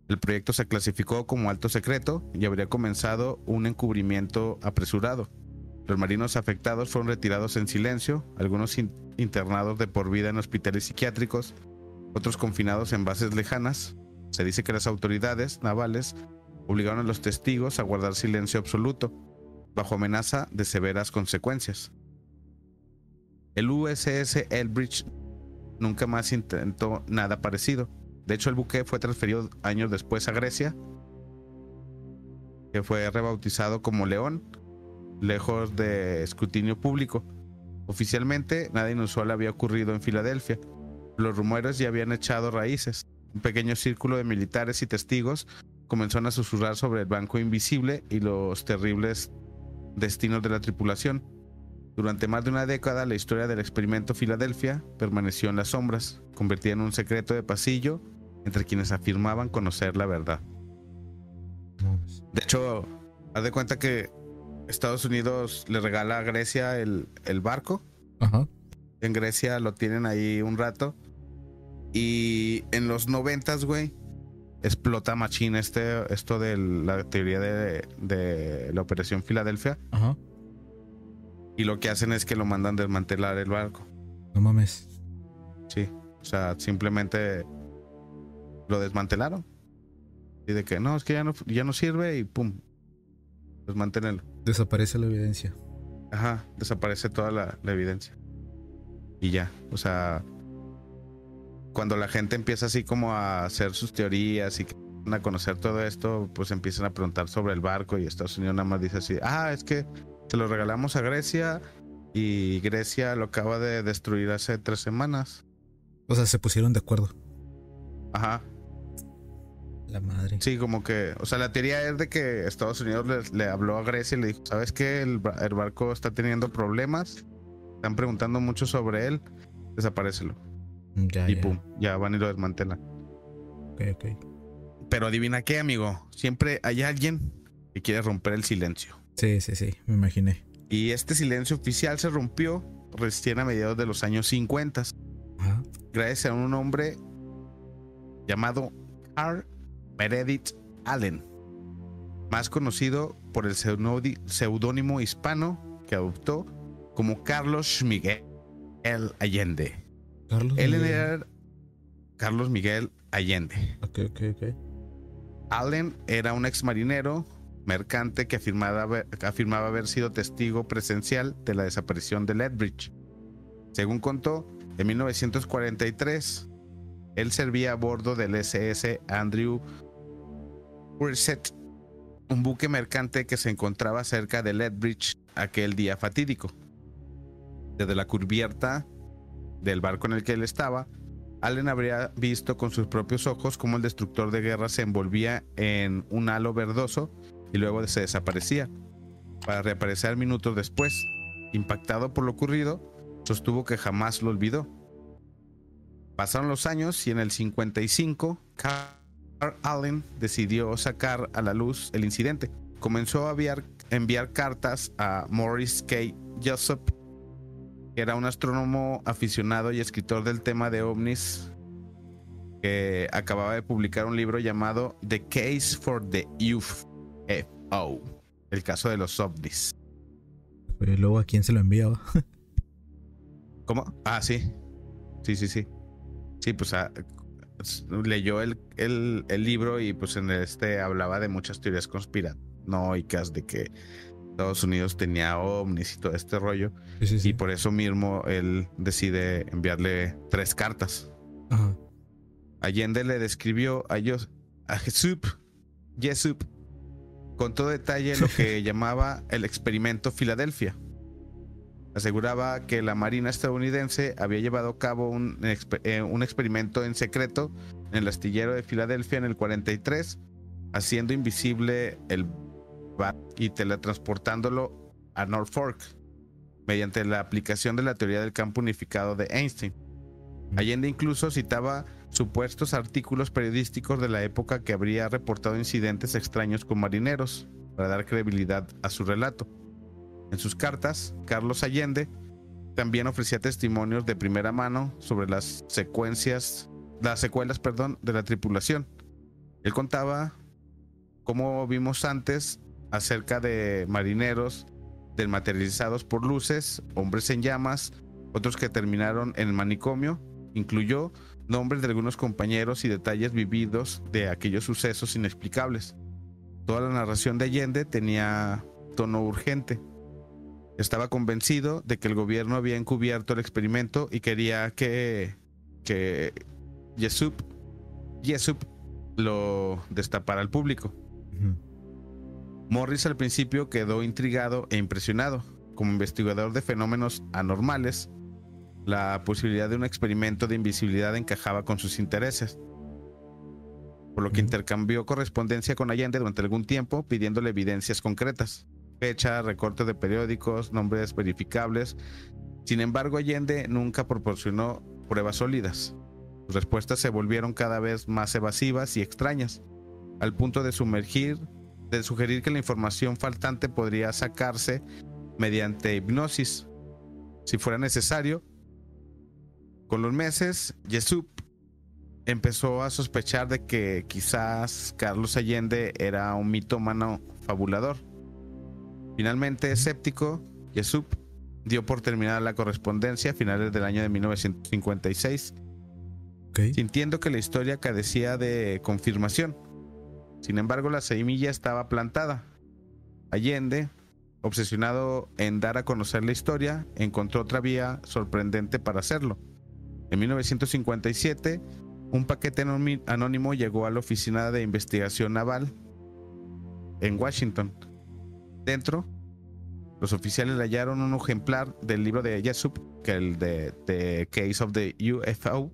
El proyecto se clasificó como alto secreto y habría comenzado un encubrimiento apresurado. Los marinos afectados fueron retirados en silencio, algunos internados de por vida en hospitales psiquiátricos, otros confinados en bases lejanas. Se dice que las autoridades navales obligaron a los testigos a guardar silencio absoluto, bajo amenaza de severas consecuencias. El USS Elbridge nunca más intentó nada parecido. De hecho, el buque fue transferido años después a Grecia, que fue rebautizado como León, lejos de escrutinio público. Oficialmente, nada inusual había ocurrido en Filadelfia. Los rumores ya habían echado raíces. Un pequeño círculo de militares y testigos comenzaron a susurrar sobre el banco invisible y los terribles destinos de la tripulación. Durante más de una década, la historia del experimento Filadelfia permaneció en las sombras, convertida en un secreto de pasillo entre quienes afirmaban conocer la verdad. De hecho, haz de cuenta que Estados Unidos le regala a Grecia el barco. Ajá. En Grecia lo tienen ahí un rato. Y en los 90s, güey, explota machín esto de la teoría de la Operación Filadelfia. Ajá. Y lo que hacen es que lo mandan desmantelar el barco. No mames. Sí, o sea, simplemente lo desmantelaron. Y de que no, es que ya no sirve y pum, desmantélenlo. Desaparece la evidencia. Ajá, desaparece toda la evidencia. Y ya, o sea, cuando la gente empieza así como a hacer sus teorías y a conocer todo esto, pues empiezan a preguntar sobre el barco y Estados Unidos nada más dice así, es que se lo regalamos a Grecia y Grecia lo acaba de destruir hace 3 semanas. O sea, se pusieron de acuerdo. Ajá. La madre. Sí, como que, o sea, la teoría es de que Estados Unidos le habló a Grecia y le dijo, ¿sabes qué? El barco está teniendo problemas, están preguntando mucho sobre él, desaparécelo. Y pum, ya van y lo desmantelan. Ok. Pero adivina qué, amigo, siempre hay alguien que quiere romper el silencio. Sí, me imaginé. Y este silencio oficial se rompió recién a mediados de los años 50. Ajá. Gracias a un hombre llamado Carl Meredith Allen, más conocido por el seudónimo hispano que adoptó como Carlos Miguel Allende. Él era Carlos Miguel Allende. Ok. Allen era un ex marinero mercante que afirmaba haber sido testigo presencial de la desaparición del Lethbridge. Según contó, en 1943, él servía a bordo del SS Andrew Urset, un buque mercante que se encontraba cerca de Lethbridge aquel día fatídico. Desde la cubierta del barco en el que él estaba, Allen habría visto con sus propios ojos cómo el destructor de guerra se envolvía en un halo verdoso y luego se desaparecía, para reaparecer minutos después. Impactado por lo ocurrido, sostuvo que jamás lo olvidó. Pasaron los años y en el 55, Carl Allen decidió sacar a la luz el incidente. Comenzó a enviar cartas a Morris K. Jessup, que era un astrónomo aficionado y escritor del tema de ovnis, que acababa de publicar un libro llamado The Case for the UFO, el caso de los ovnis. Pero luego, ¿a quién se lo enviaba? ¿Cómo? Ah, sí. Sí, pues leyó el libro y pues en hablaba de muchas teorías conspiranoicas de que Estados Unidos tenía ovnis y todo este rollo. Sí. Y por eso mismo él decide enviarle 3 cartas. Ajá. Allende le describió a Jessup con todo detalle lo que llamaba el experimento Filadelfia. Aseguraba que la Marina estadounidense había llevado a cabo un experimento en secreto en el astillero de Filadelfia en el 43, haciendo invisible el bat y teletransportándolo a Norfolk mediante la aplicación de la teoría del campo unificado de Einstein. Allende incluso citaba supuestos artículos periodísticos de la época que habría reportado incidentes extraños con marineros para dar credibilidad a su relato. En sus cartas, Carlos Allende también ofrecía testimonios de primera mano sobre las secuelas de la tripulación. Él contaba, como vimos antes, acerca de marineros desmaterializados por luces, hombres en llamas, otros que terminaron en el manicomio. Incluyó nombres de algunos compañeros y detalles vividos de aquellos sucesos inexplicables. Toda la narración de Allende tenía tono urgente. Estaba convencido de que el gobierno había encubierto el experimento y quería que Jessup lo destapara al público. Morris al principio quedó intrigado e impresionado. Como investigador de fenómenos anormales, la posibilidad de un experimento de invisibilidad encajaba con sus intereses, por lo que intercambió correspondencia con Allende durante algún tiempo pidiéndole evidencias concretas, fecha, recortes de periódicos, nombres verificables. Sin embargo, Allende nunca proporcionó pruebas sólidas. Sus respuestas se volvieron cada vez más evasivas y extrañas, al punto de sugerir que la información faltante podría sacarse mediante hipnosis, si fuera necesario. Con los meses, Jessup empezó a sospechar de que quizás Carlos Allende era un mitómano fabulador. Finalmente, escéptico, Jessup dio por terminada la correspondencia a finales del año de 1956, sintiendo que la historia carecía de confirmación. Sin embargo, la semilla estaba plantada. Allende, obsesionado en dar a conocer la historia, encontró otra vía sorprendente para hacerlo. En 1957, un paquete anónimo llegó a la Oficina de Investigación Naval en Washington. Dentro, los oficiales hallaron un ejemplar del libro de Jessup, que el de The Case of the UFO,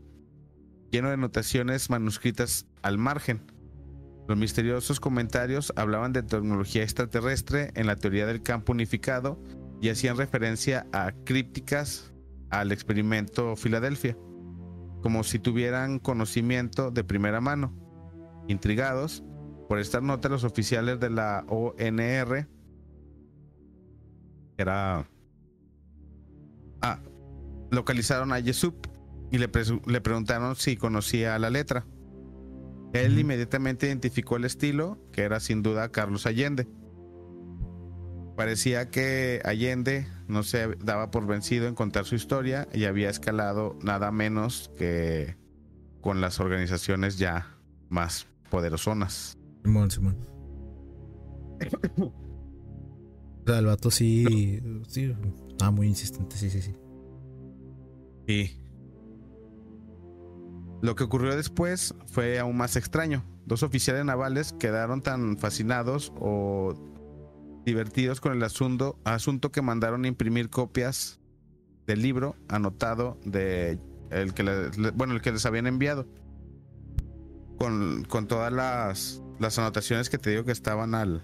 lleno de anotaciones manuscritas al margen. Los misteriosos comentarios hablaban de tecnología extraterrestre en la teoría del campo unificado y hacían referencia a crípticas al experimento Filadelfia, como si tuvieran conocimiento de primera mano. Intrigados por estas notas, los oficiales de la ONR localizaron a Jessup y le preguntaron si conocía la letra. Él inmediatamente identificó el estilo, que era sin duda Carlos Allende. Parecía que Allende no se daba por vencido en contar su historia y había escalado nada menos que con las organizaciones ya más poderosonas. Simón. O sea, el vato sí estaba muy insistente, sí. Y lo que ocurrió después fue aún más extraño. 2 oficiales navales quedaron tan fascinados o divertidos con el asunto que mandaron imprimir copias del libro anotado de el que les habían enviado, con todas las anotaciones que te digo que estaban al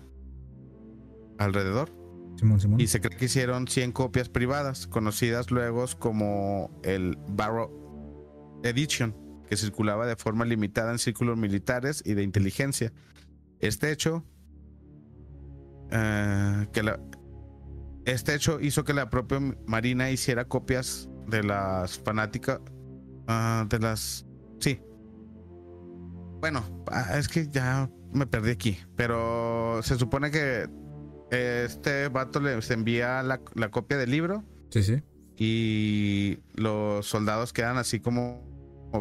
alrededor. Simón. Y se cree que hicieron 100 copias privadas, conocidas luego como el Barrow Edition, que circulaba de forma limitada en círculos militares y de inteligencia. Este hecho hizo que la propia Marina hiciera copias de las fanáticas, sí. Bueno, es que ya me perdí aquí, pero se supone que este vato les envía la copia del libro. Sí. Y los soldados quedan así como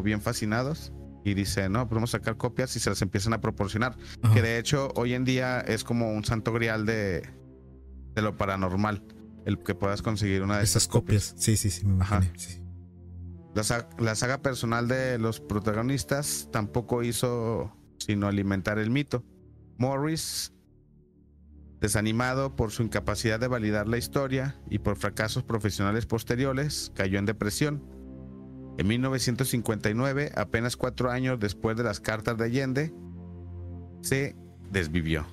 bien fascinados y dicen, no, podemos sacar copias y se las empiezan a proporcionar. Ajá. Que de hecho hoy en día es como un santo grial de lo paranormal, el que puedas conseguir una de Esas esas copias. Sí, me imaginé. Sí. La saga personal de los protagonistas tampoco hizo sino alimentar el mito. Morris, desanimado por su incapacidad de validar la historia y por fracasos profesionales posteriores, cayó en depresión. En 1959, apenas 4 años después de las cartas de Allende, se desvivió,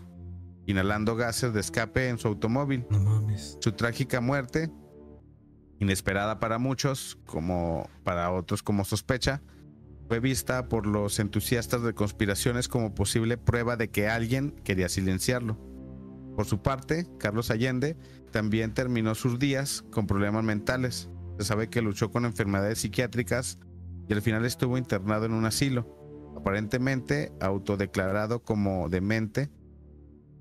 inhalando gases de escape en su automóvil. No mames. Su trágica muerte, inesperada para muchos, como para otros como sospecha, fue vista por los entusiastas de conspiraciones como posible prueba de que alguien quería silenciarlo. Por su parte, Carlos Allende también terminó sus días con problemas mentales. Se sabe que luchó con enfermedades psiquiátricas y al final estuvo internado en un asilo, aparentemente autodeclarado como demente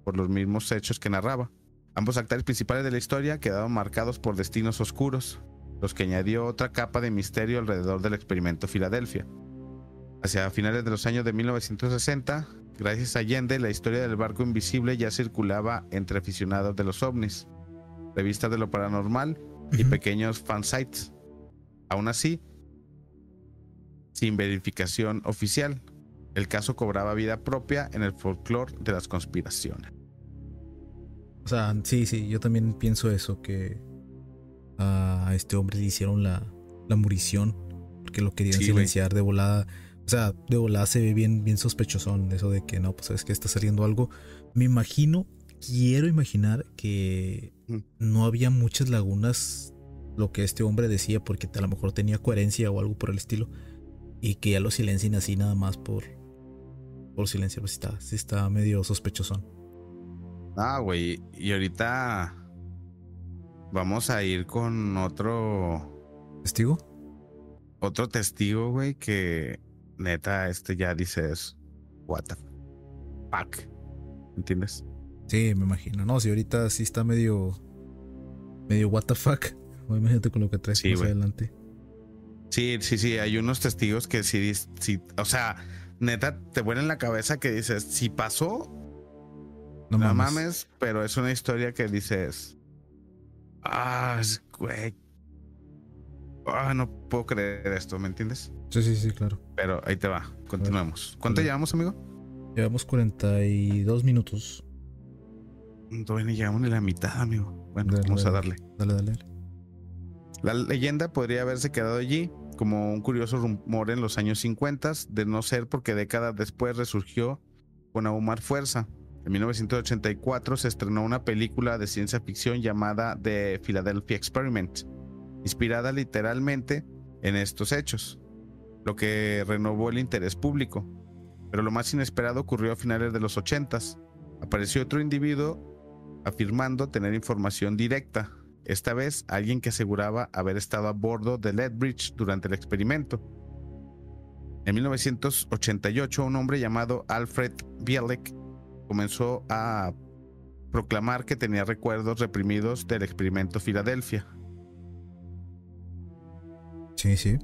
por los mismos hechos que narraba. Ambos actores principales de la historia quedaron marcados por destinos oscuros, los que añadió otra capa de misterio alrededor del experimento Filadelfia. Hacia finales de los años de 1960, gracias a Allende, la historia del barco invisible ya circulaba entre aficionados de los ovnis, revistas de lo paranormal y pequeños fansites. Aún así, sin verificación oficial, el caso cobraba vida propia en el folclore de las conspiraciones. O sea, sí, yo también pienso eso, que a este hombre le hicieron la murición porque lo querían silenciar de volada. O sea, de volada se ve bien sospechosón eso de que no, pues sabes que está saliendo algo. Quiero imaginar que no había muchas lagunas lo que este hombre decía, porque a lo mejor tenía coherencia o algo por el estilo, y que ya lo silencien así nada más por silenciar. Pues sí está medio sospechosón. Ah, güey, y ahorita vamos a ir con otro ¿Testigo? Otro testigo, güey, que neta, ya dices, what the fuck, ¿entiendes? Sí, me imagino. No, si ahorita sí está medio what the fuck. Imagínate con lo que traes más adelante. Sí, hay unos testigos que sí, o sea, neta, te vuelan la cabeza que dices, si pasó, no mames, pero es una historia que dices, güey, no puedo creer esto, ¿me entiendes? Sí, claro. Pero ahí te va, continuemos. ¿Cuánto llevamos, amigo? Llevamos 42 minutos. Todavía ni llegamos ni la mitad, amigo. Bueno, vamos a darle. Dale. La leyenda podría haberse quedado allí como un curioso rumor en los años 50, de no ser porque décadas después resurgió con aún más fuerza. En 1984 se estrenó una película de ciencia ficción llamada The Philadelphia Experiment, inspirada literalmente en estos hechos, lo que renovó el interés público. Pero lo más inesperado ocurrió a finales de los 80s. Apareció otro individuo afirmando tener información directa, esta vez alguien que aseguraba haber estado a bordo de Lethbridge durante el experimento. En 1988, un hombre llamado Alfred Bielek comenzó a proclamar que tenía recuerdos reprimidos del experimento Filadelfia. Sí.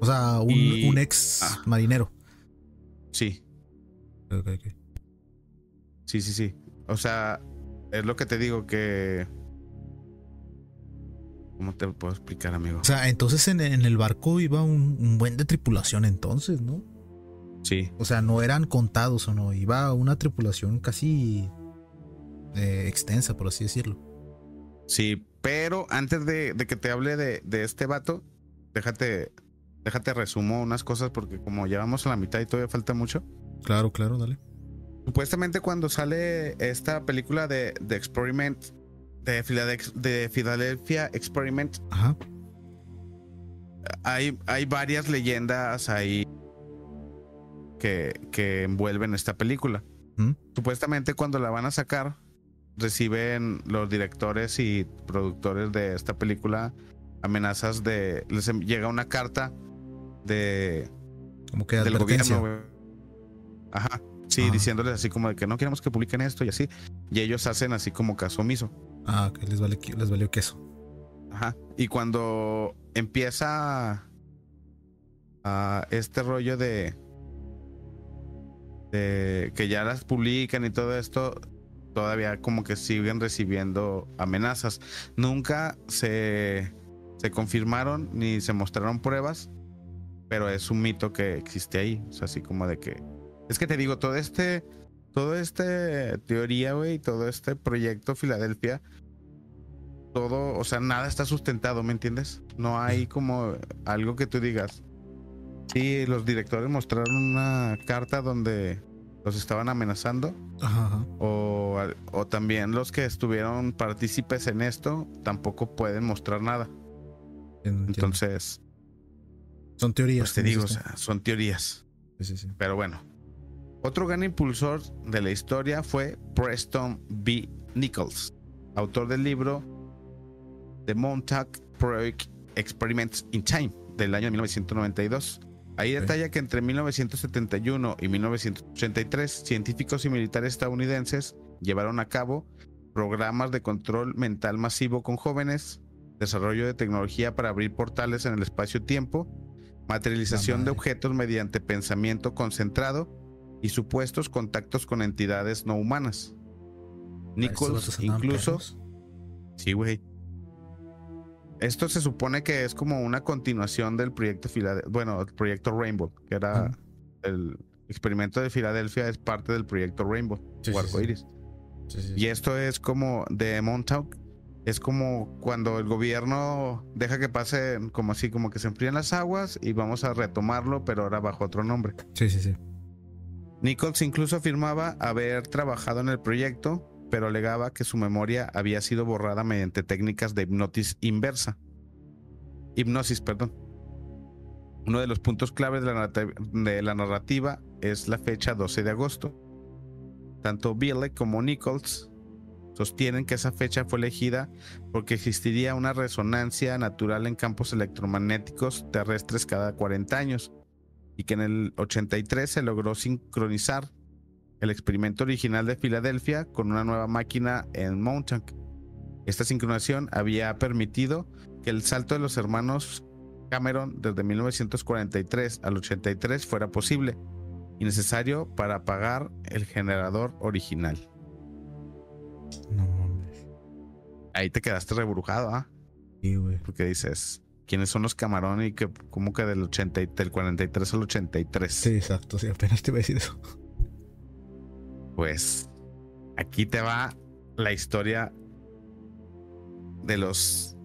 O sea, un ex marinero. Sí. Okay. Sí. O sea, es lo que te digo que... ¿Cómo te puedo explicar, amigo? O sea, entonces en el barco iba un buen de tripulación entonces, ¿no? Sí. O sea, no eran contados o no. Iba una tripulación casi extensa, por así decirlo. Sí, pero antes de que te hable de este vato, déjate resumo unas cosas porque como ya vamos a la mitad y todavía falta mucho. Claro, dale. Supuestamente cuando sale esta película de Experiment, de Philadelphia Experiment, Ajá. hay varias leyendas ahí que envuelven esta película. Supuestamente cuando la van a sacar, reciben los directores y productores de esta película amenazas les llega una carta como que del advertencia. gobierno, ajá, sí, diciéndoles así como de que no queremos que publiquen esto y así, y ellos hacen así como caso omiso. Que les valió queso. Ajá. Y cuando empieza este rollo de que ya las publican y todo esto, todavía como que siguen recibiendo amenazas. Nunca se confirmaron ni se mostraron pruebas, pero es un mito que existe ahí. O sea, así como de que... Es que te digo, todo este teoría, güey, todo este proyecto Filadelfia, todo, o sea, nada está sustentado, ¿me entiendes? No hay como algo que tú digas. Sí, los directores mostraron una carta donde los estaban amenazando. Ajá. O también los que estuvieron partícipes en esto tampoco pueden mostrar nada. Entiendo. Entonces, son teorías. Pues te digo, o sea, son teorías. Sí. Pero bueno, otro gran impulsor de la historia fue Preston B. Nichols, autor del libro The Montauk Project Experiments in Time del año 1992. Ahí detalla que entre 1971 y 1983 científicos y militares estadounidenses llevaron a cabo programas de control mental masivo con jóvenes, desarrollo de tecnología para abrir portales en el espacio-tiempo, materialización de objetos mediante pensamiento concentrado y supuestos contactos con entidades no humanas. Nichols incluso... Sí, güey. Esto se supone que es como una continuación del proyecto el proyecto Rainbow, que era el experimento de Filadelfia, es parte del proyecto Rainbow, o arcoíris. Y esto es como de Montauk, es como cuando el gobierno deja que pase como así, como que se enfrían las aguas y vamos a retomarlo, pero ahora bajo otro nombre. Sí. Nichols incluso afirmaba haber trabajado en el proyecto, pero alegaba que su memoria había sido borrada mediante técnicas de hipnosis, perdón. Uno de los puntos claves de la narrativa es la fecha 12 de agosto. Tanto Bielek como Nichols sostienen que esa fecha fue elegida porque existiría una resonancia natural en campos electromagnéticos terrestres cada 40 años y que en el 83 se logró sincronizar el experimento original de Filadelfia con una nueva máquina en Montauk. Esta sincronización había permitido que el salto de los hermanos Cameron desde 1943 al 83 fuera posible y necesario para apagar el generador original. No mames. Ahí te quedaste rebrujado, ¿ah? Sí, güey. Porque dices, ¿quiénes son los Cameron? Y que como que del 43 al 83. Sí, exacto, sí, apenas te iba a decir eso. Pues aquí te va la historia de los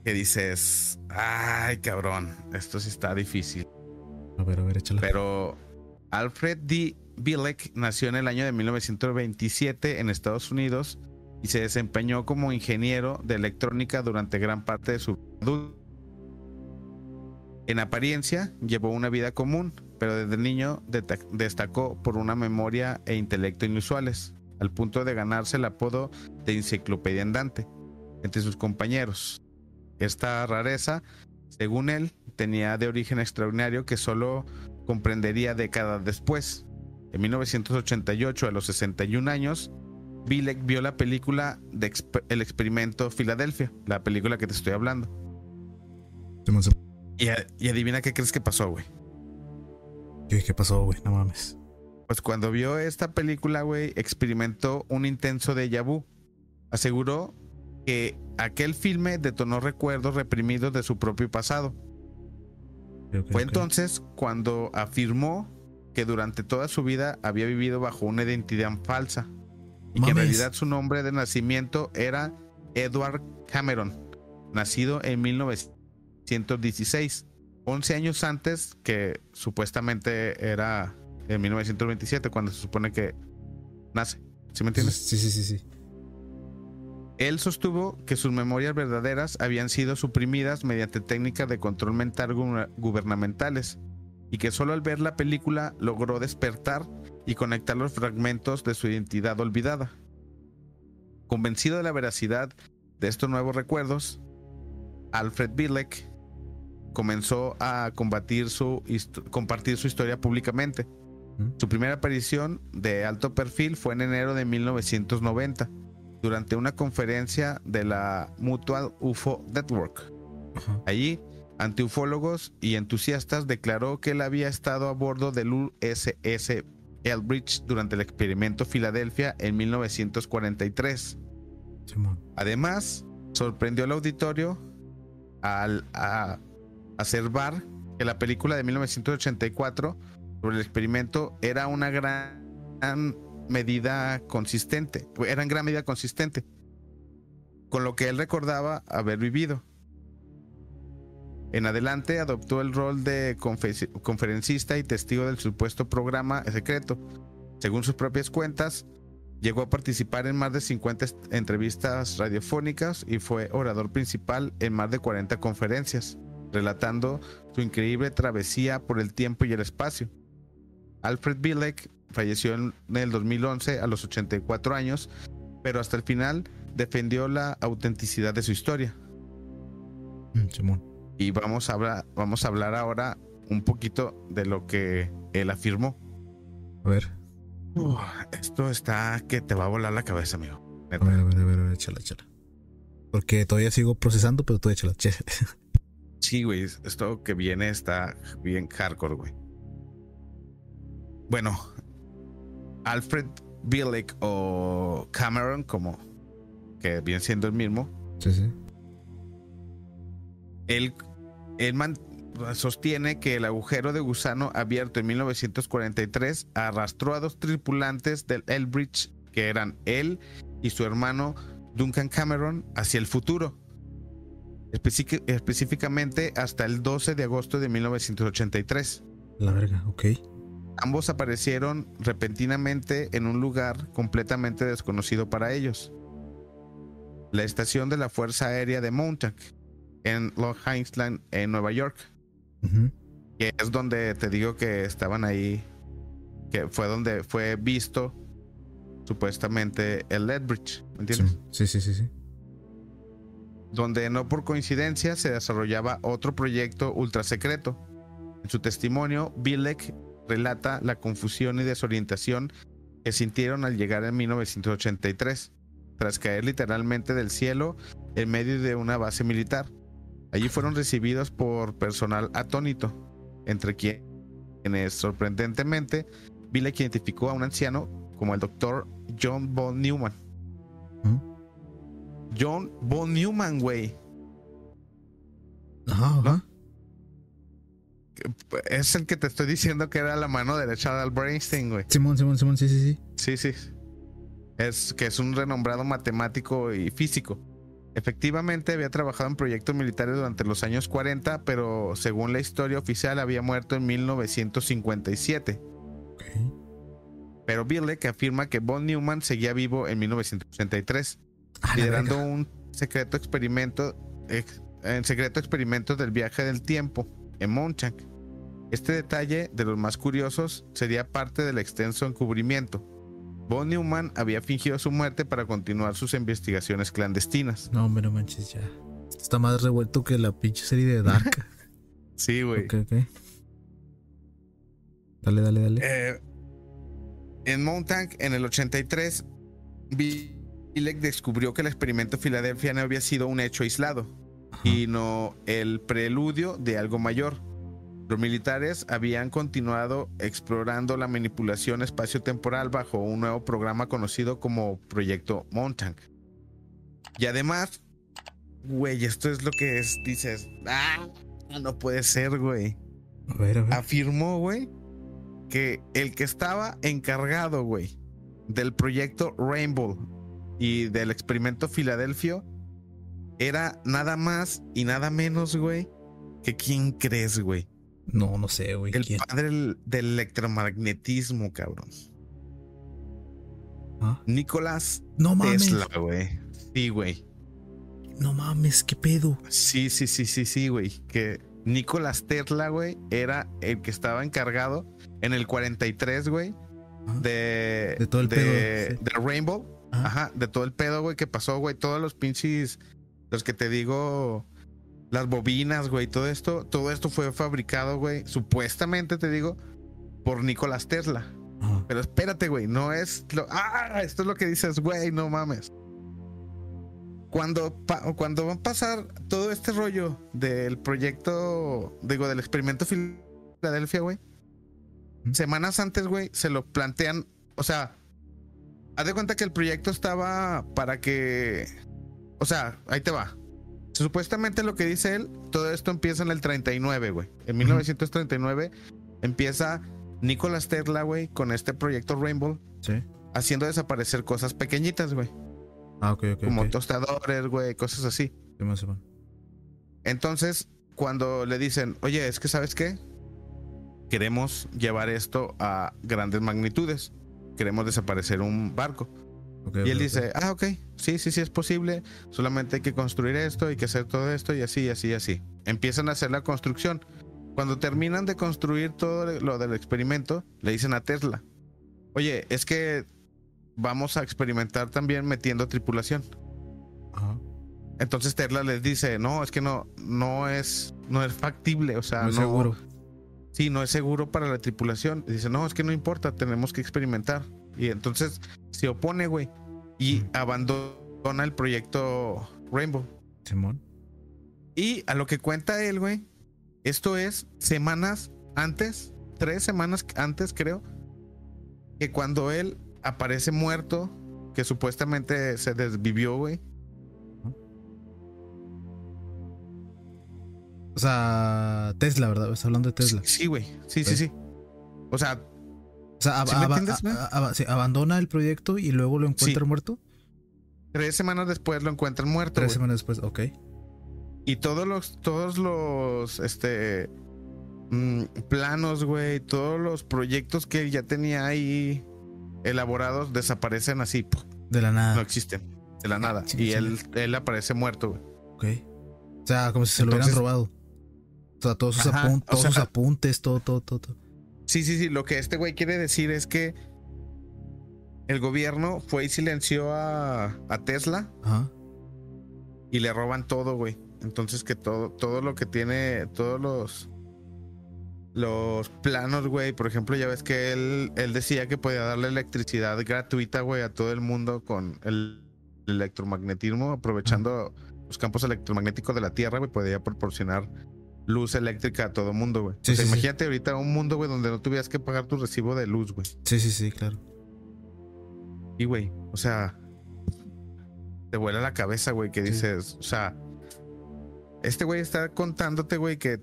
que dices, ay cabrón, esto sí está difícil. A ver, échala. Pero Alfred D. Bielek nació en el año de 1927 en Estados Unidos y se desempeñó como ingeniero de electrónica durante gran parte de su adultez. En apariencia llevó una vida común, pero desde niño destacó por una memoria e intelecto inusuales, al punto de ganarse el apodo de enciclopedia andante entre sus compañeros. Esta rareza, según él, tenía de origen extraordinario que solo comprendería décadas después. En 1988, a los 61 años, Bielek vio la película El experimento Filadelfia, la película que te estoy hablando. Y adivina qué crees que pasó, güey. ¿Qué pasó, güey? No mames. Pues cuando vio esta película, güey, experimentó un intenso déjà vu. Aseguró que aquel filme detonó recuerdos reprimidos de su propio pasado. Fue entonces cuando afirmó que durante toda su vida había vivido bajo una identidad falsa y que en realidad su nombre de nacimiento era Edward Cameron, nacido en 1916, 11 años antes que supuestamente era en 1927, cuando se supone que nace. ¿Sí me entiendes? Sí. Él sostuvo que sus memorias verdaderas habían sido suprimidas mediante técnicas de control mental gubernamentales y que solo al ver la película logró despertar y conectar los fragmentos de su identidad olvidada. Convencido de la veracidad de estos nuevos recuerdos, Alfred Bielek comenzó a compartir su historia públicamente. Su primera aparición de alto perfil fue en enero de 1990, durante una conferencia de la Mutual UFO Network. Allí, ante ufólogos y entusiastas, declaró que él había estado a bordo del USS Eldridge durante el experimento Filadelfia en 1943. Además, sorprendió al auditorio al aseverar que la película de 1984 sobre el experimento era una gran medida consistente, con lo que él recordaba haber vivido. En adelante adoptó el rol de conferencista y testigo del supuesto programa secreto. Según sus propias cuentas, llegó a participar en más de 50 entrevistas radiofónicas y fue orador principal en más de 40 conferencias, relatando su increíble travesía por el tiempo y el espacio. Alfred Bielek falleció en el 2011 a los 84 años, pero hasta el final defendió la autenticidad de su historia. Y vamos a hablar ahora un poquito de lo que él afirmó. A ver. Esto está que te va a volar la cabeza, amigo. Neta. A ver, échala. Porque todavía sigo procesando, pero tú échala. Sí, güey, esto que viene está bien hardcore, güey. Bueno, Alfred Bielek o Cameron, como que viene siendo el mismo. Sí. Él sostiene que el agujero de gusano abierto en 1943 arrastró a 2 tripulantes del Eldridge, que eran él y su hermano Duncan Cameron, hacia el futuro. Específicamente hasta el 12 de agosto de 1983. La verga, ok. Ambos aparecieron repentinamente en un lugar completamente desconocido para ellos: la estación de la Fuerza Aérea de Montauk, en Long Island, en Nueva York. Que es donde te digo que estaban ahí, que fue donde fue visto supuestamente el Eldridge, ¿me entiendes? Sí. Donde no por coincidencia se desarrollaba otro proyecto ultra secreto. En su testimonio, Bielek relata la confusión y desorientación que sintieron al llegar en 1983, tras caer literalmente del cielo en medio de una base militar. Allí fueron recibidos por personal atónito, entre quienes, sorprendentemente, Bielek identificó a un anciano como el Dr. John von Neumann. John von Neumann, güey. Ajá. Es el que te estoy diciendo que era la mano derecha de Albert Einstein, güey. Simón, sí. Sí. Es un renombrado matemático y físico. Efectivamente había trabajado en proyectos militares durante los años 40, pero según la historia oficial había muerto en 1957. Okay. Pero Bielek afirma que von Neumann seguía vivo en 1983, liderando un secreto experimento del viaje del tiempo en Montauk. Este detalle, de los más curiosos, sería parte del extenso encubrimiento. Von Neumann había fingido su muerte para continuar sus investigaciones clandestinas. No, hombre, no manches, ya. Está más revuelto que la pinche serie de Dark. Sí, güey. Ok. Dale. En Montauk, en el 83, Bielek descubrió que el experimento Filadelfia no había sido un hecho aislado, y no el preludio de algo mayor. Los militares habían continuado explorando la manipulación espaciotemporal bajo un nuevo programa conocido como Proyecto Montauk. Y además, güey, esto es lo que dices, no puede ser, güey. A ver. Afirmó, güey, que el que estaba encargado, güey, del proyecto Rainbow y del experimento Filadelfia era nada más y nada menos, güey, que ¿quién crees, güey? No sé, güey. El padre del electromagnetismo, cabrón. Nicolás No mames. Tesla, güey. Sí, güey. No mames, qué pedo. Sí, güey. Que Nicolás Tesla, güey, era el que estaba encargado en el 43, güey, de todo el pedo. De Rainbow. Ajá, de todo el pedo, güey, que pasó, güey. Todos los pinches, los que te digo, las bobinas, güey, todo esto fue fabricado, güey, supuestamente, te digo, por Nicolás Tesla. Pero espérate, güey, no es esto es lo que dices, güey, no mames. Cuando va a pasar todo este rollo del proyecto, digo, del experimento Filadelfia, güey, semanas antes, güey, se lo plantean, o sea, haz de cuenta que el proyecto estaba para que, o sea, ahí te va. Supuestamente lo que dice él, todo esto empieza en el 39, güey. En 1939 empieza Nicolás Tesla, güey, con este proyecto Rainbow, haciendo desaparecer cosas pequeñitas, güey. Como tostadores, güey, cosas así. Entonces, cuando le dicen, oye, es que ¿sabes qué? Queremos llevar esto a grandes magnitudes. Queremos desaparecer un barco. Y él dice, ok, sí, es posible. Solamente hay que construir esto, hay que hacer todo esto y así. Empiezan a hacer la construcción. Cuando terminan de construir todo lo del experimento, le dicen a Tesla, oye, es que vamos a experimentar también metiendo tripulación. Entonces Tesla les dice, no, es que no es factible, o sea, no es seguro. Sí, no es seguro para la tripulación. Dice, no, es que no importa, tenemos que experimentar. Y entonces se opone, güey, y abandona el proyecto Rainbow. Simón. Y a lo que cuenta él, güey, esto es semanas antes, 3 semanas antes, creo, que cuando él aparece muerto, que supuestamente se desvivió, güey. O sea, Tesla, ¿verdad? Estás hablando de Tesla. Sí, güey. Sí. O sea, ¿sí abandona el proyecto y luego lo encuentra muerto? 3 semanas después lo encuentran muerto. 3 semanas después, ok. Y todos los planos, güey, todos los proyectos que él ya tenía ahí elaborados desaparecen así. De la nada. No existen. De la nada. Y él aparece muerto, güey. Ok. O sea, como si se lo hubieran robado. O sea, todos sus apuntes, todo. Sí. Lo que este güey quiere decir es que el gobierno fue y silenció a Tesla. Y le roban todo, güey. Entonces que todo lo que tiene, todos los planos, güey. Por ejemplo, ya ves que él decía que podía darle electricidad gratuita, güey, a todo el mundo con el electromagnetismo, aprovechando los campos electromagnéticos de la Tierra, güey, podía proporcionar luz eléctrica a todo el mundo, güey. Imagínate ahorita un mundo, güey, donde no tuvieras que pagar tu recibo de luz, güey. Sí, claro. Y, güey, o sea, te vuela la cabeza, güey, que dices, o sea, este güey está contándote, güey, que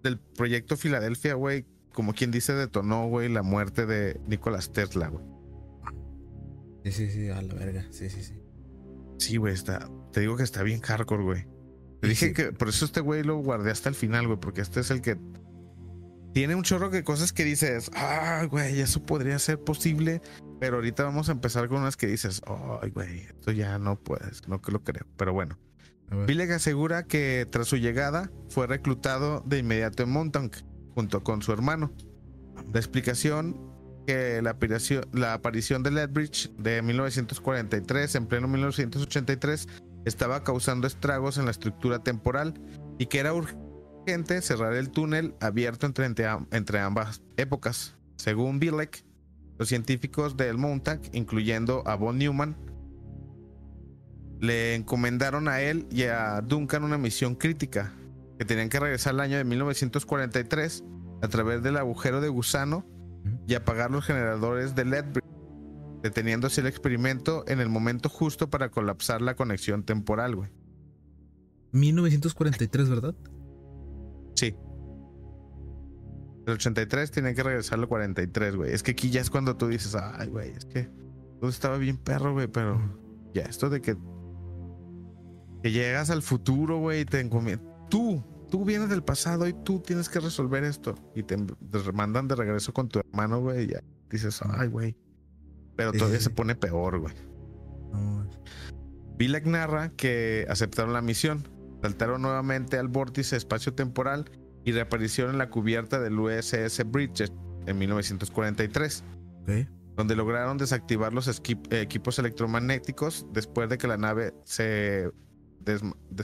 del proyecto Filadelfia, güey, como quien dice, detonó, güey, la muerte de Nicolás Tesla, güey. Sí, a la verga, sí. Sí, güey, te digo que está bien hardcore, güey. Te dije que por eso este güey lo guardé hasta el final, güey, porque este es el que tiene un chorro de cosas que dices, güey, eso podría ser posible, pero ahorita vamos a empezar con unas que dices, güey, esto ya no puedes, no que lo creo, pero bueno. Bilek asegura que tras su llegada fue reclutado de inmediato en Montauk junto con su hermano. La explicación que la aparición de Lethbridge de 1943 en pleno 1983 estaba causando estragos en la estructura temporal y que era urgente cerrar el túnel abierto entre ambas épocas. Según Bilek, los científicos del Montauk, incluyendo a von Neumann, le encomendaron a él y a Duncan una misión crítica, que tenían que regresar al año de 1943 a través del agujero de gusano y apagar los generadores de Lethbridge, deteniéndose el experimento en el momento justo para colapsar la conexión temporal, güey. 1943, ¿verdad? Sí. El 83 tenían que regresar al 43, güey. Es que aquí ya es cuando tú dices, ay, güey, es que todo estaba bien perro, güey, pero ya esto de que llegas al futuro, güey, y te encomiendas. Tú vienes del pasado y tú tienes que resolver esto. Y te mandan de regreso con tu hermano, güey, y ya dices, ay, güey. pero todavía se pone peor, güey. No. Bilek narra que aceptaron la misión, saltaron nuevamente al vórtice espacio-temporal y reaparecieron en la cubierta del USS Bridget en 1943, Okay. donde lograron desactivar los equipos electromagnéticos después de que la nave se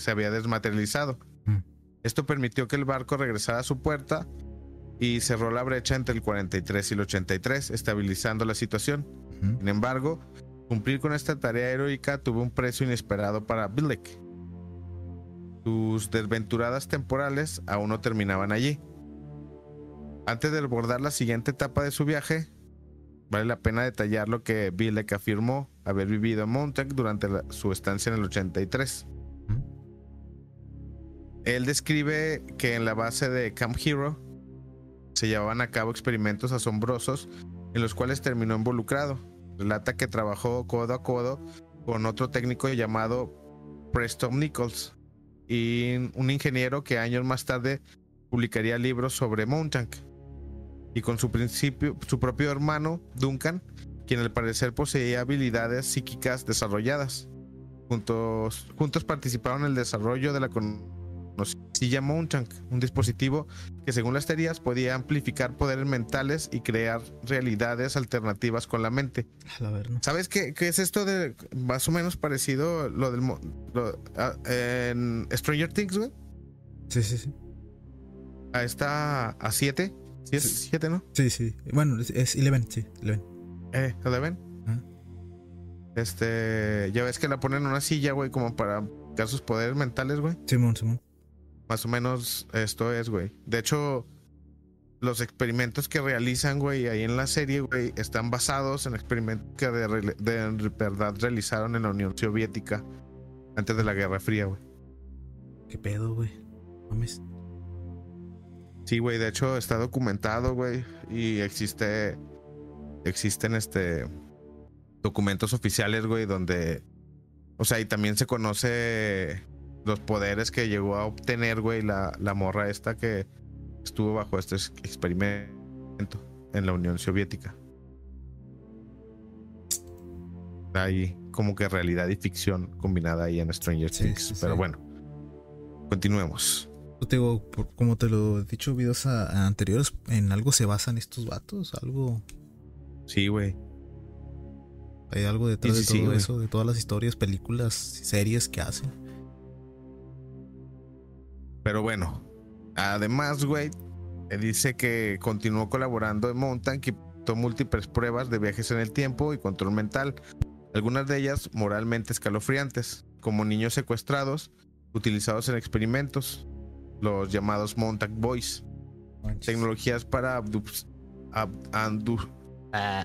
había desmaterializado. Esto permitió que el barco regresara a su puerta y cerró la brecha entre el 43 y el 83, estabilizando la situación. Sin embargo, cumplir con esta tarea heroica tuvo un precio inesperado para Bilek. Sus desventuradas temporales aún no terminaban allí. Antes de abordar la siguiente etapa de su viaje, vale la pena detallar lo que Bilek afirmó haber vivido en Montauk durante su estancia en el 83. Él describe que en la base de Camp Hero se llevaban a cabo experimentos asombrosos en los cuales terminó involucrado. Relata que trabajó codo a codo con otro técnico llamado Preston Nichols y un ingeniero que años más tarde publicaría libros sobre Montauk, y con su propio hermano Duncan, quien al parecer poseía habilidades psíquicas desarrolladas. Juntos participaron en el desarrollo de la conocida Montauk, un dispositivo que según las teorías podía amplificar poderes mentales y crear realidades alternativas con la mente. ¿Sabes qué es esto de más o menos parecido lo del en Stranger Things, güey? Sí. A esta a 7. ¿Sí es 7, no? Sí. Bueno, es 11, sí, 11. 11. Ya ves que la ponen en una silla, güey, como para aplicar sus poderes mentales, güey. Simón. Más o menos esto es, güey. De hecho, los experimentos que realizan, güey, ahí en la serie, güey, están basados en experimentos que de verdad realizaron en la Unión Soviética antes de la Guerra Fría, güey. ¿Qué pedo, güey? Mames. Sí, güey, de hecho está documentado, güey, y existen documentos oficiales, güey, donde, o sea, y también se conoce los poderes que llegó a obtener, güey, la morra esta que estuvo bajo este experimento en la Unión Soviética. Hay como que realidad y ficción combinada ahí en Stranger Things. Pero bueno, continuemos. Yo te digo, como te lo he dicho, videos anteriores, en algo se basan estos vatos, algo. Sí, güey. Hay algo detrás de todo eso, de todas las historias, películas, series que hacen. Pero bueno, además, güey, dice que continuó colaborando en Montauk y tomó múltiples pruebas de viajes en el tiempo y control mental, algunas de ellas moralmente escalofriantes, como niños secuestrados utilizados en experimentos, los llamados Montauk Boys, tecnologías para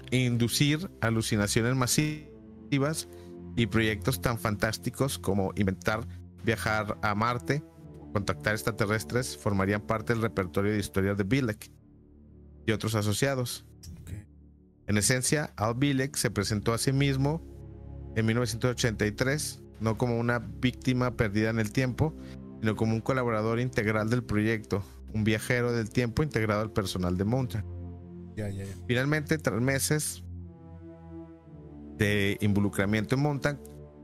inducir alucinaciones masivas y proyectos tan fantásticos como inventar viajar a Marte, contactar extraterrestres, formarían parte del repertorio de historias de Bilek y otros asociados. En esencia, Al Bilek se presentó a sí mismo en 1983 no como una víctima perdida en el tiempo, sino como un colaborador integral del proyecto, un viajero del tiempo integrado al personal de Montauk. Finalmente, tras meses de involucramiento en Montauk,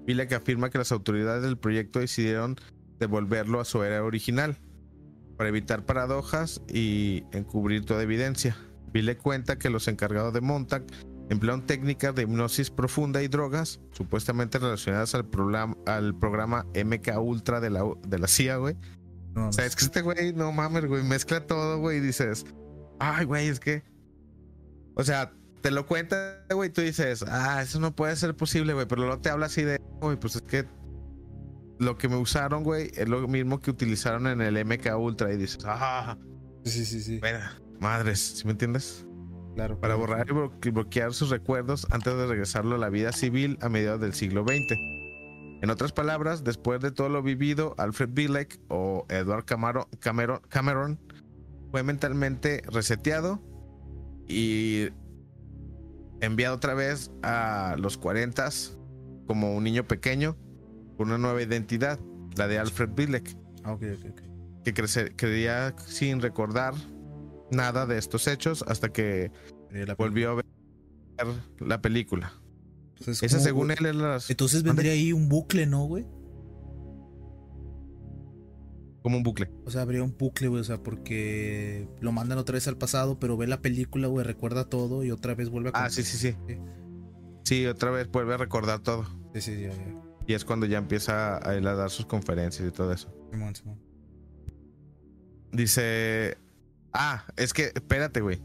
Bilek afirma que las autoridades del proyecto decidieron devolverlo a su era original para evitar paradojas y encubrir toda evidencia. Bilek cuenta que los encargados de Montauk emplearon técnicas de hipnosis profunda y drogas supuestamente relacionadas al programa MK Ultra de la CIA, güey. O sea, es que este güey, no mames, güey, mezcla todo, güey, y dices, ay, güey, es que, o sea, te lo cuenta, güey, tú dices, eso no puede ser posible, güey, pero luego te habla así de, güey, pues es que lo que me usaron, güey, es lo mismo que utilizaron en el MK Ultra, y dices, Sí. Bueno, madres, ¿sí me entiendes? Claro. Para borrar y bloquear sus recuerdos antes de regresarlo a la vida civil a mediados del siglo XX. En otras palabras, después de todo lo vivido, Alfred Bilek o Edward Cameron fue mentalmente reseteado y enviado otra vez a los 40s como un niño pequeño con una nueva identidad, la de Alfred Bilek, que creía sin recordar nada de estos hechos hasta que volvió la película. Entonces, Esa ¿cómo, según güey? él es las... Entonces vendría ahí un bucle, ¿no, güey? Como un bucle. O sea, habría un bucle, güey, o sea, porque lo mandan otra vez al pasado, pero ve la película, güey, recuerda todo y otra vez vuelve a... Ah, sí. Sí, otra vez vuelve a recordar todo. Sí, ya. Y es cuando ya empieza a él a dar sus conferencias y todo eso. Simón. Dice... Ah, es que, espérate, güey.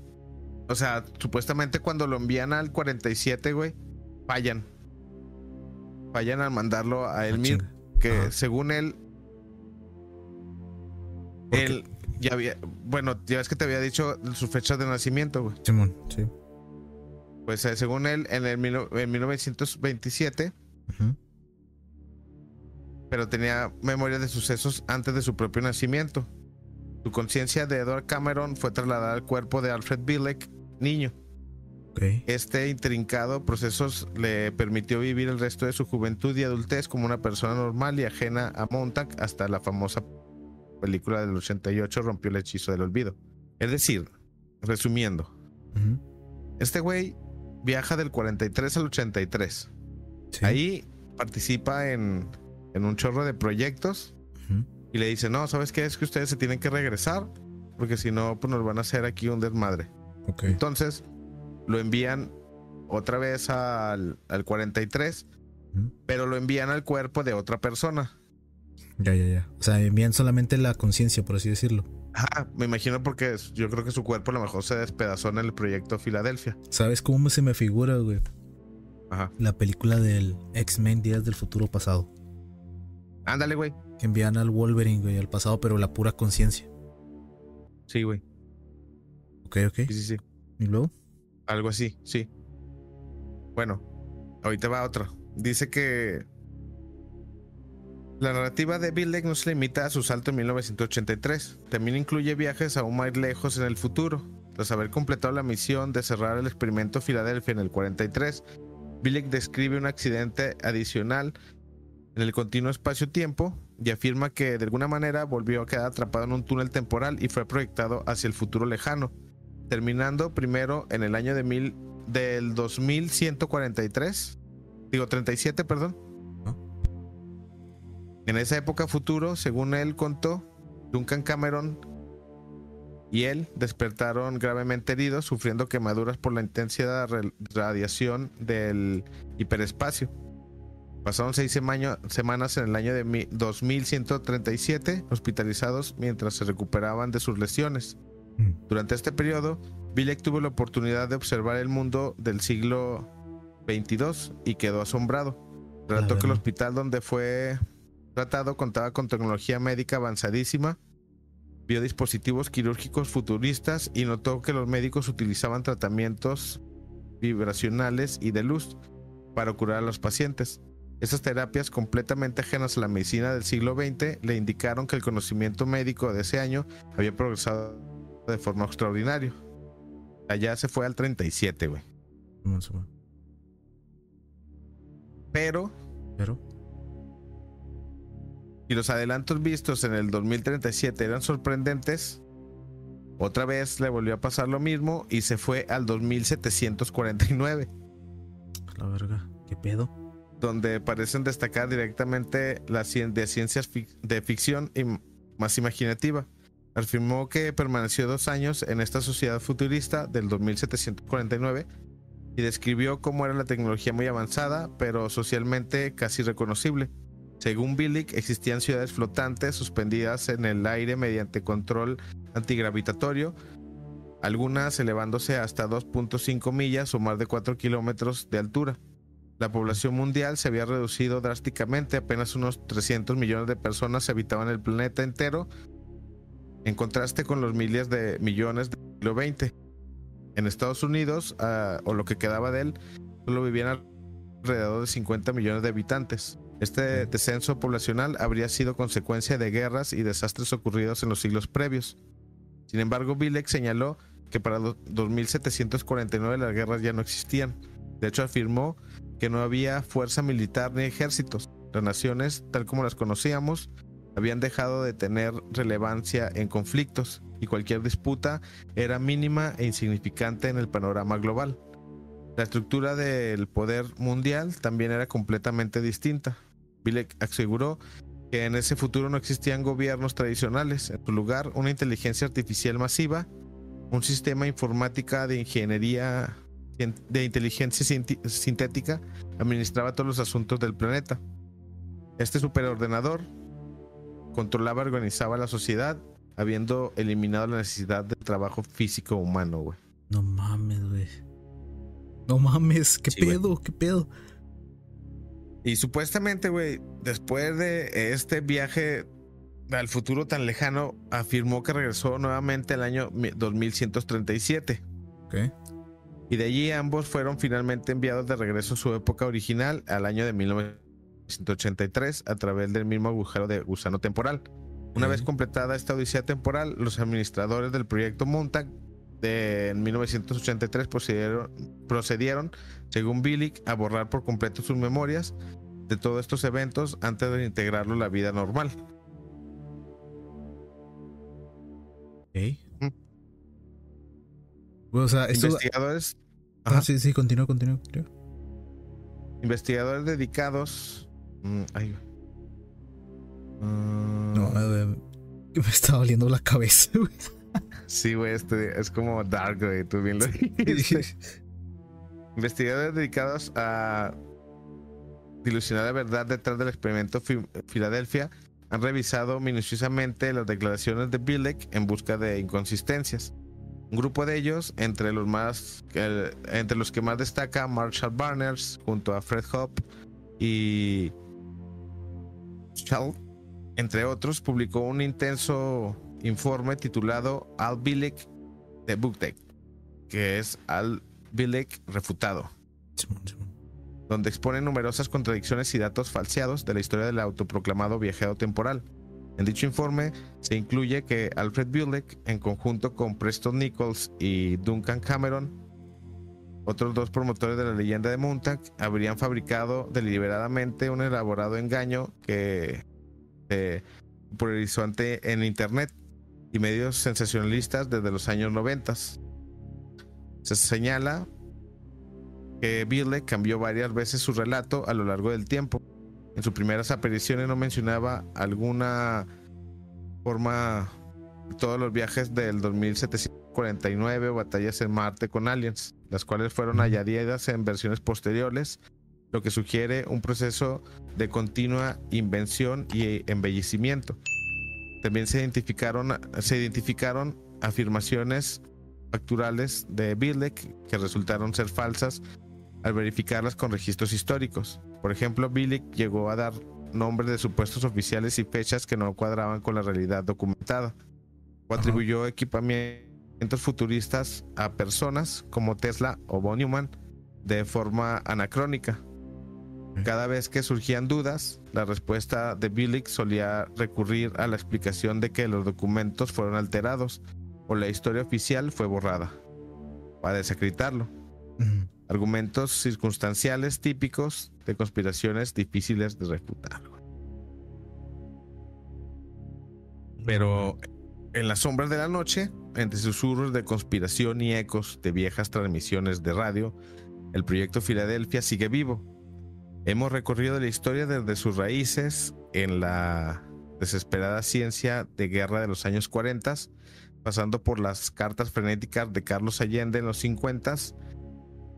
O sea, supuestamente cuando lo envían al 47, güey, fallan. Fallan al mandarlo a él mismo. Que Ajá. según él... Él ya había... Bueno, ya ves que te había dicho su fecha de nacimiento, güey. Simón, sí. Pues según él, en 1927... Uh-huh. Pero tenía memoria de sucesos antes de su propio nacimiento. Su conciencia de Edward Cameron fue trasladada al cuerpo de Alfred Bilek, niño. Okay. Este intrincado proceso le permitió vivir el resto de su juventud y adultez como una persona normal y ajena a Montag hasta la famosa película del 88 rompió el hechizo del olvido. Es decir, resumiendo, este güey viaja del 43 al 83. Sí. Ahí participa en un chorro de proyectos y le dice, no, ¿sabes qué? Es que ustedes se tienen que regresar porque si no, pues nos van a hacer aquí un desmadre. Okay. Entonces lo envían otra vez al 43, pero lo envían al cuerpo de otra persona. Ya. O sea, envían solamente la conciencia, por así decirlo. Ajá, me imagino porque yo creo que su cuerpo a lo mejor se despedazó en el proyecto Filadelfia. ¿Sabes cómo se me figura, güey? Ajá. La película del X-Men Días del Futuro Pasado. Ándale, güey. Que envían al Wolverine, güey, al pasado, pero la pura conciencia. Sí, güey. Ok. Sí. ¿Y luego? Algo así, sí. Bueno, ahorita va otra. Dice que la narrativa de Bilek no se limita a su salto en 1983. También incluye viajes aún más lejos en el futuro. Tras haber completado la misión de cerrar el experimento Filadelfia en el 43, Bilek describe un accidente adicional en el continuo espacio-tiempo y afirma que de alguna manera volvió a quedar atrapado en un túnel temporal y fue proyectado hacia el futuro lejano, terminando primero en el año del 2143, 37, perdón. En esa época futuro, según él contó, Duncan Cameron y él despertaron gravemente heridos, sufriendo quemaduras por la intensa radiación del hiperespacio. Pasaron 6 semanas en el año de 2137 hospitalizados mientras se recuperaban de sus lesiones. Durante este periodo, Bilek tuvo la oportunidad de observar el mundo del siglo XXII y quedó asombrado. Relató que el hospital donde fue tratado contaba con tecnología médica avanzadísima, vio dispositivos quirúrgicos futuristas y notó que los médicos utilizaban tratamientos vibracionales y de luz para curar a los pacientes. Esas terapias completamente ajenas a la medicina del siglo XX le indicaron que el conocimiento médico de ese año había progresado de forma extraordinaria. Allá se fue al 37, güey. Pero y los adelantos vistos en el 2037 eran sorprendentes, otra vez le volvió a pasar lo mismo y se fue al 2749. La verga, ¿qué pedo? Donde parecen destacar directamente las de ciencias de ficción y más imaginativa. Afirmó que permaneció 2 años en esta sociedad futurista del 2749 y describió cómo era la tecnología muy avanzada, pero socialmente casi reconocible. Según Bilek, existían ciudades flotantes suspendidas en el aire mediante control antigravitatorio, algunas elevándose hasta 2.5 millas o más de 4 kilómetros de altura. La población mundial se había reducido drásticamente, apenas unos 300 millones de personas habitaban el planeta entero, en contraste con los miles de millones del siglo XX. En Estados Unidos, o lo que quedaba de él, solo vivían alrededor de 50 millones de habitantes. Este descenso poblacional habría sido consecuencia de guerras y desastres ocurridos en los siglos previos. Sin embargo, Bilek señaló que para 2749 las guerras ya no existían. De hecho, afirmó que no había fuerza militar ni ejércitos. Las naciones, tal como las conocíamos, habían dejado de tener relevancia en conflictos y cualquier disputa era mínima e insignificante en el panorama global. La estructura del poder mundial también era completamente distinta. Bilek aseguró que en ese futuro no existían gobiernos tradicionales. En su lugar, una inteligencia artificial masiva, un sistema informática de ingeniería de inteligencia sintética administraba todos los asuntos del planeta. Este superordenador controlaba y organizaba la sociedad, habiendo eliminado la necesidad de trabajo físico humano, güey. No mames, güey. No mames, ¿qué pedo? Güey. ¿Qué pedo? Y supuestamente, güey, después de este viaje al futuro tan lejano, afirmó que regresó nuevamente al año 2137. Ok. Y de allí ambos fueron finalmente enviados de regreso a su época original, al año de 1983, a través del mismo agujero de gusano temporal. Una vez completada esta odisea temporal, los administradores del proyecto Montag de 1983 procedieron, según Bilek, a borrar por completo sus memorias de todos estos eventos antes de integrarlo en la vida normal. Okay. Bueno, o sea, investigadores. Sí, continúa. Investigadores dedicados. No, me está doliendo la cabeza, güey. Sí, güey, es como dark, güey. Tú bien lo dijiste. Investigadores dedicados a dilucidar la verdad detrás del experimento Filadelfia han revisado minuciosamente las declaraciones de Bilek en busca de inconsistencias. Un grupo de ellos, entre los que más destaca Marshall Barnes, junto a Fred Hoppe y Schall, entre otros, publicó un intenso informe titulado Al Bilek Debunked, que es Al Bilek refutado, donde expone numerosas contradicciones y datos falseados de la historia del autoproclamado viajero temporal. En dicho informe se incluye que Alfred Bilek, en conjunto con Preston Nichols y Duncan Cameron, otros dos promotores de la leyenda de Montag, habrían fabricado deliberadamente un elaborado engaño que se popularizó en internet y medios sensacionalistas desde los años 90. Se señala que Bilek cambió varias veces su relato a lo largo del tiempo. En sus primeras apariciones no mencionaba alguna forma todos los viajes del 2749 o batallas en Marte con aliens, las cuales fueron añadidas en versiones posteriores, lo que sugiere un proceso de continua invención y embellecimiento. También se identificaron afirmaciones factuales de Bilek que resultaron ser falsas al verificarlas con registros históricos. Por ejemplo, Bilek llegó a dar nombres de supuestos oficiales y fechas que no cuadraban con la realidad documentada, o atribuyó equipamientos futuristas a personas como Tesla o von Neumann de forma anacrónica. Cada vez que surgían dudas, la respuesta de Bilek solía recurrir a la explicación de que los documentos fueron alterados o la historia oficial fue borrada, para desacreditarlo. Argumentos circunstanciales típicos de conspiraciones difíciles de refutar. Pero en las sombras de la noche, entre susurros de conspiración y ecos de viejas transmisiones de radio, el proyecto Filadelfia sigue vivo. Hemos recorrido la historia desde sus raíces en la desesperada ciencia de guerra de los años 40, pasando por las cartas frenéticas de Carlos Allende en los 50,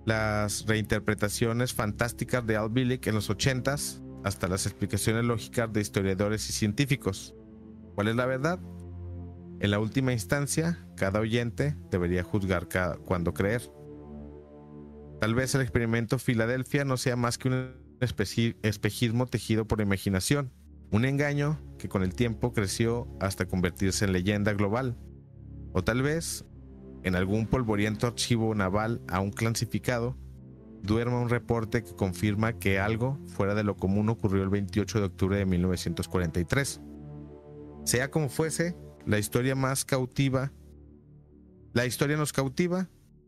las reinterpretaciones fantásticas de Al Bilek en los 80s, hasta las explicaciones lógicas de historiadores y científicos. ¿Cuál es la verdad? En la última instancia, cada oyente debería juzgar cuándo creer. Tal vez el experimento Filadelfia no sea más que un espejismo tejido por imaginación, un engaño que con el tiempo creció hasta convertirse en leyenda global. O tal vez, en algún polvoriento archivo naval aún clasificado, duerma un reporte que confirma que algo fuera de lo común ocurrió el 28 de octubre de 1943. Sea como fuese, la historia nos cautiva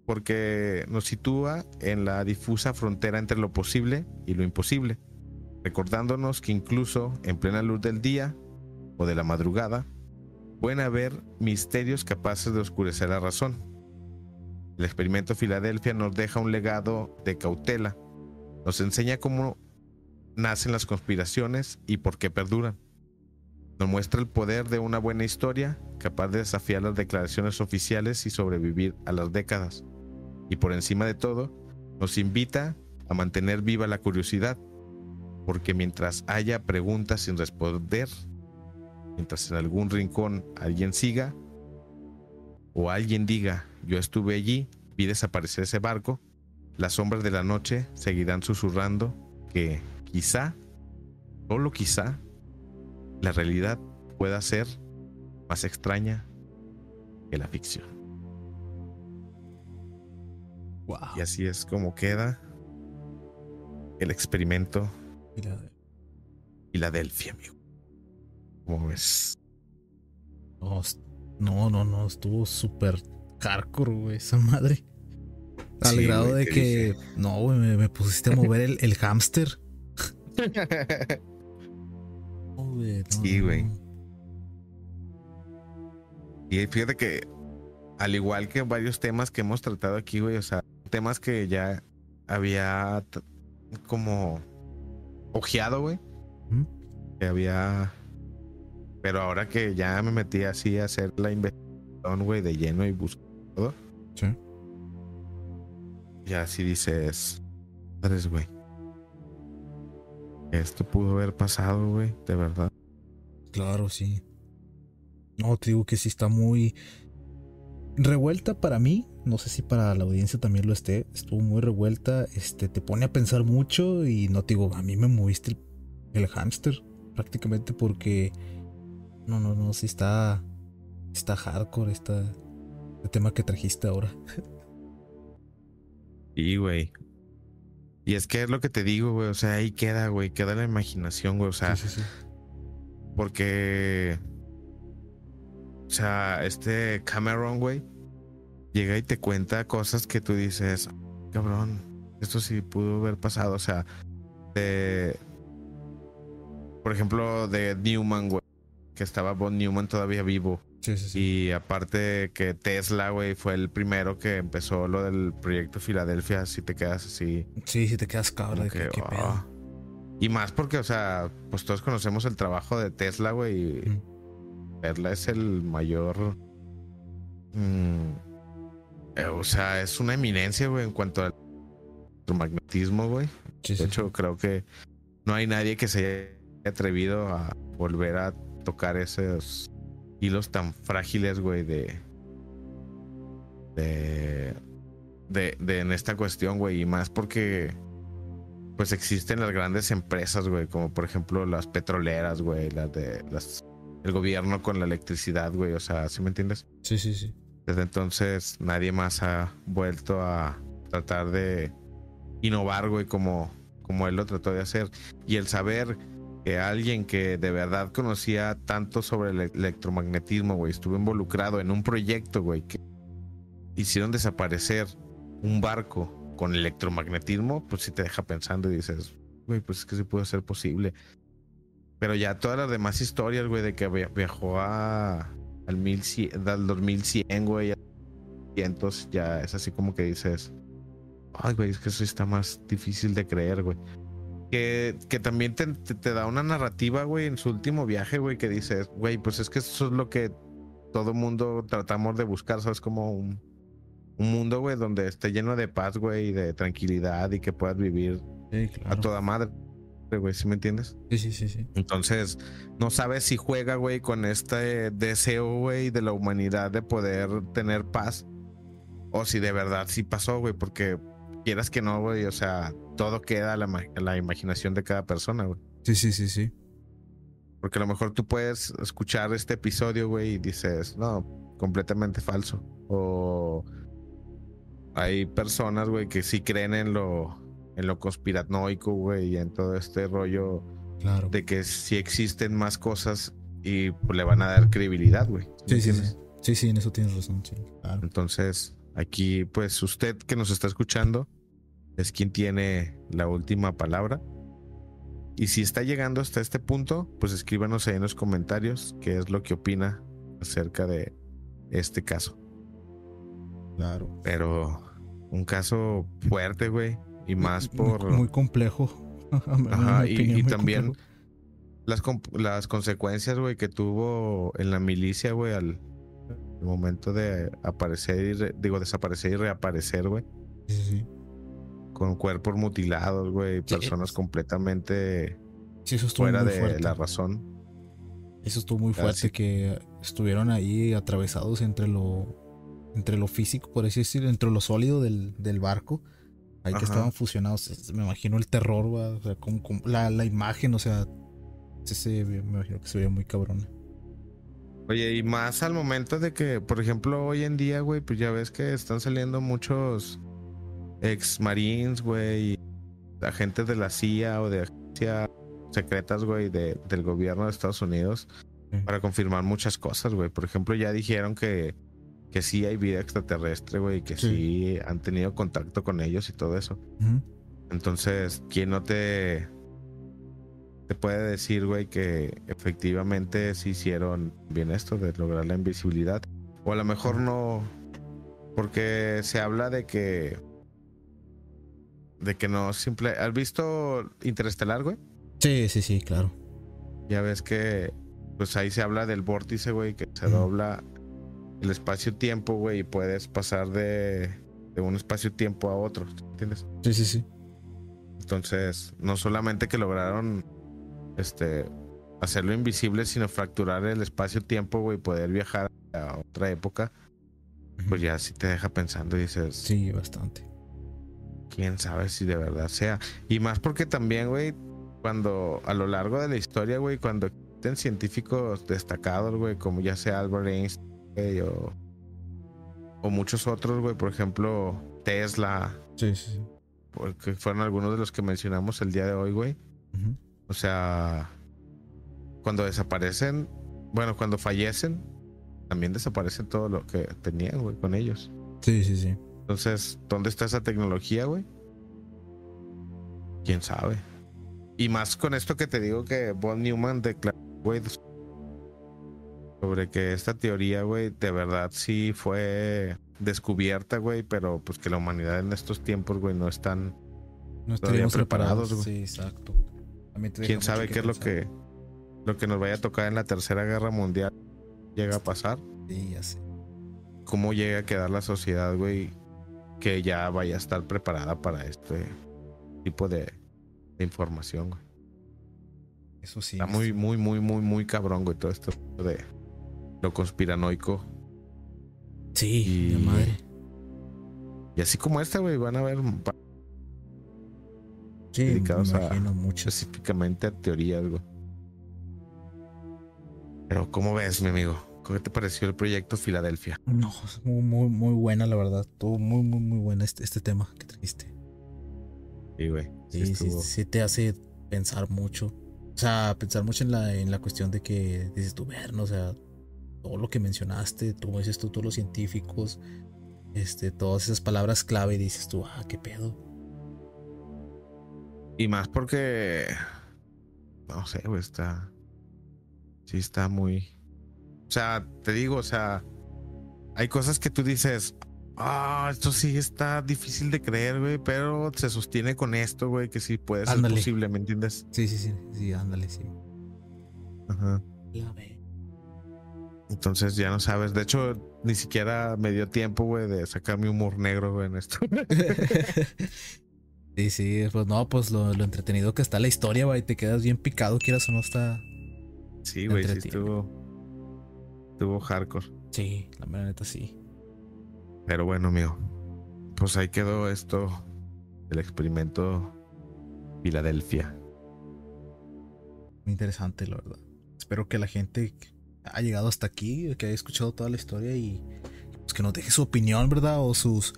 porque nos sitúa en la difusa frontera entre lo posible y lo imposible, recordándonos que incluso en plena luz del día o de la madrugada pueden haber misterios capaces de oscurecer la razón. El experimento Filadelfia nos deja un legado de cautela. Nos enseña cómo nacen las conspiraciones y por qué perduran. Nos muestra el poder de una buena historia, capaz de desafiar las declaraciones oficiales y sobrevivir a las décadas. Y por encima de todo, nos invita a mantener viva la curiosidad, porque mientras haya preguntas sin responder, mientras en algún rincón alguien siga o alguien diga yo estuve allí, vi desaparecer ese barco, las sombras de la noche seguirán susurrando que quizá, solo quizá, la realidad pueda ser más extraña que la ficción. Wow. Y así es como queda el experimento Filadelfia, amigo. ¿Cómo ves? No, estuvo súper hardcore, güey, esa madre. Al Sí, grado güey, de que, no, güey, me pusiste a mover el hámster. No, güey, Sí, güey. Y fíjate que, al igual que varios temas que hemos tratado aquí, güey, o sea, temas que ya había como ojeado, güey. Que había. Pero ahora que ya me metí así a hacer la investigación, güey, de lleno y buscar todo. Sí. Ya así dices, madres, güey. Esto pudo haber pasado, güey, de verdad. Claro, sí. No, te digo que sí está muy revuelta para mí. No sé si para la audiencia también lo esté. Estuvo muy revuelta. Te pone a pensar mucho. Y no te digo, a mí me moviste el hámster prácticamente porque no, sí está hardcore el tema que trajiste ahora. Sí, güey. Y es que es lo que te digo, güey. O sea, ahí queda, güey. Queda la imaginación, güey. O sea, sí. Porque, o sea, Cameron, güey, llega y te cuenta cosas que tú dices, cabrón, esto sí pudo haber pasado. O sea, por ejemplo, de Newman, güey, que estaba Von Neumann todavía vivo. Sí. Y aparte que Tesla, güey, fue el primero que empezó lo del proyecto Filadelfia, si te quedas así. Sí, te quedas cabra de que, qué pedo. Y más porque, o sea, pues todos conocemos el trabajo de Tesla, güey. Y Tesla es el mayor. O sea, es una eminencia, güey, en cuanto al electromagnetismo, güey. De hecho, creo que no hay nadie que se haya atrevido a volver a tocar esos hilos tan frágiles, güey, en esta cuestión, güey. Y más porque pues existen las grandes empresas, güey, como por ejemplo las petroleras, güey, el gobierno con la electricidad, güey, o sea, ¿sí me entiendes? Sí. Desde entonces nadie más ha vuelto a tratar de innovar, güey, como él lo trató de hacer. Y el saber que alguien que de verdad conocía tanto sobre el electromagnetismo, güey, estuvo involucrado en un proyecto, güey, que hicieron desaparecer un barco con electromagnetismo, pues sí te deja pensando y dices, güey, pues es que sí puede ser posible. Pero ya todas las demás historias, güey, de que viajó al 2100, güey, y entonces ya es así como que dices, ay, güey, es que eso está más difícil de creer, güey. Que también te da una narrativa, güey, en su último viaje, güey, que dices, güey, pues es que eso es lo que todo mundo tratamos de buscar, ¿sabes? Como un mundo, güey, donde esté lleno de paz, güey, y de tranquilidad y que puedas vivir a toda madre, güey, ¿sí me entiendes? Sí. Entonces, no sabes si juega, güey, con este deseo, güey, de la humanidad de poder tener paz o si de verdad sí pasó, güey, porque quieras que no, güey, o sea, todo queda a la imaginación de cada persona, güey. Sí. Porque a lo mejor tú puedes escuchar este episodio, güey, y dices, no, completamente falso. O hay personas, güey, que sí creen en lo conspiranoico, güey, y en todo este rollo, claro, de que sí existen más cosas y pues, le van a dar credibilidad, güey. Sí, en eso tienes razón, sí, claro. Entonces, aquí, pues, usted que nos está escuchando es quien tiene la última palabra. Y si está llegando hasta este punto, pues escríbanos ahí en los comentarios qué es lo que opina acerca de este caso. Claro. Pero un caso fuerte, güey. Y más Muy, por... muy complejo. Ajá, En mi opinión, y muy también complejo. las consecuencias, güey, que tuvo en la milicia, güey, al momento de aparecer desaparecer y reaparecer, güey. Sí, sí, sí. Con cuerpos mutilados, güey, Sí, personas completamente sí, eso estuvo fuera muy de fuerte. la razón. Eso estuvo muy fuerte Así, que estuvieron ahí atravesados entre lo físico, por así decirlo, entre lo sólido del barco. Ahí que estaban ajá. fusionados. Me imagino el terror, ¿va? O sea, como la imagen, o sea, me imagino que se veía muy cabrón. Oye, y más al momento de que, por ejemplo, hoy en día, güey, pues ya ves que están saliendo muchos ex marines, güey, y agentes de la CIA o de agencias secretas, güey, del gobierno de Estados Unidos Sí. para confirmar muchas cosas, güey. Por ejemplo, ya dijeron que sí hay vida extraterrestre, güey, que Sí. sí han tenido contacto con ellos y todo eso. Ujú. Entonces, ¿quién no te puede decir, güey, que efectivamente sí hicieron bien esto de lograr la invisibilidad? O a lo mejor no, porque se habla de que no simple. ¿Has visto Interestelar, güey? Sí, sí, sí, claro. Ya ves que pues ahí se habla del vórtice, güey, que se Ujú. dobla el espacio-tiempo, güey, y puedes pasar de un espacio-tiempo a otro, ¿entiendes? Sí, sí, sí. Entonces, no solamente que lograron hacerlo invisible, sino fracturar el espacio-tiempo, güey, poder viajar a otra época, pues Ujú. ya sí te deja pensando y dices, Sí, bastante. quién sabe si de verdad sea. Y más porque también, güey, cuando a lo largo de la historia, güey, cuando existen científicos destacados, güey, como ya sea Albert Einstein, güey, o muchos otros, güey, por ejemplo, Tesla, Sí, sí, sí. porque fueron algunos de los que mencionamos el día de hoy, güey. Ujú. O sea, cuando desaparecen, bueno, cuando fallecen, también desaparecen todo lo que tenían, güey, con ellos. Sí, sí, sí. Entonces, ¿dónde está esa tecnología, güey? ¿Quién sabe? Y más con esto que te digo que Von Neumann declaró, güey, sobre que esta teoría, güey, de verdad sí fue descubierta, güey, pero pues que la humanidad en estos tiempos, güey, no están No todavía estaríamos preparados. preparados, güey. Sí, exacto. También te deja ¿Quién mucho sabe que qué es lo pensar. que nos vaya a tocar en la Tercera Guerra Mundial llega a pasar? Sí, ya sé. ¿Cómo llega a quedar la sociedad, güey, que ya vaya a estar preparada para este tipo de información, güey? Eso sí. Está muy, muy, muy, muy, muy cabrón, güey, todo esto de lo conspiranoico. Sí, mi Y, madre. y así como esta, güey, van a haber Sí, me dedicados imagino muchas. específicamente a teorías, güey. Pero, ¿cómo ves, mi amigo? ¿Cómo te pareció el proyecto Filadelfia? No, es muy, muy, muy buena, la verdad. Estuvo muy, muy, muy buena este tema que trajiste. Sí, güey. Sí Sí, sí, estuvo. sí te hace pensar mucho. O sea, pensar mucho en la cuestión de que dices tú, ver, ¿no? O sea, todo lo que mencionaste, como dices tú, todos los científicos, todas esas palabras clave, y dices tú, ah, qué pedo. Y más porque, no sé, güey, sí está muy... O sea, te digo, o sea, hay cosas que tú dices, esto sí está difícil de creer, güey, pero se sostiene con esto, güey, que sí puede ser Ándale. posible, ¿me entiendes? Sí, sí, sí, sí, ándale, sí. Ajá. La ve. Entonces ya no sabes. De hecho, ni siquiera me dio tiempo, güey, de sacar mi humor negro, güey, en esto. Sí, sí, pues no, pues lo entretenido que está la historia, güey, te quedas bien picado, quieras o no está Sí, güey, sí entretiene. estuvo hardcore. Sí, la mera neta sí. Pero bueno, amigo, pues ahí quedó esto, el experimento Filadelfia. Muy interesante, la verdad. Espero que la gente que ha llegado hasta aquí, que haya escuchado toda la historia y pues, que nos deje su opinión, ¿verdad? O sus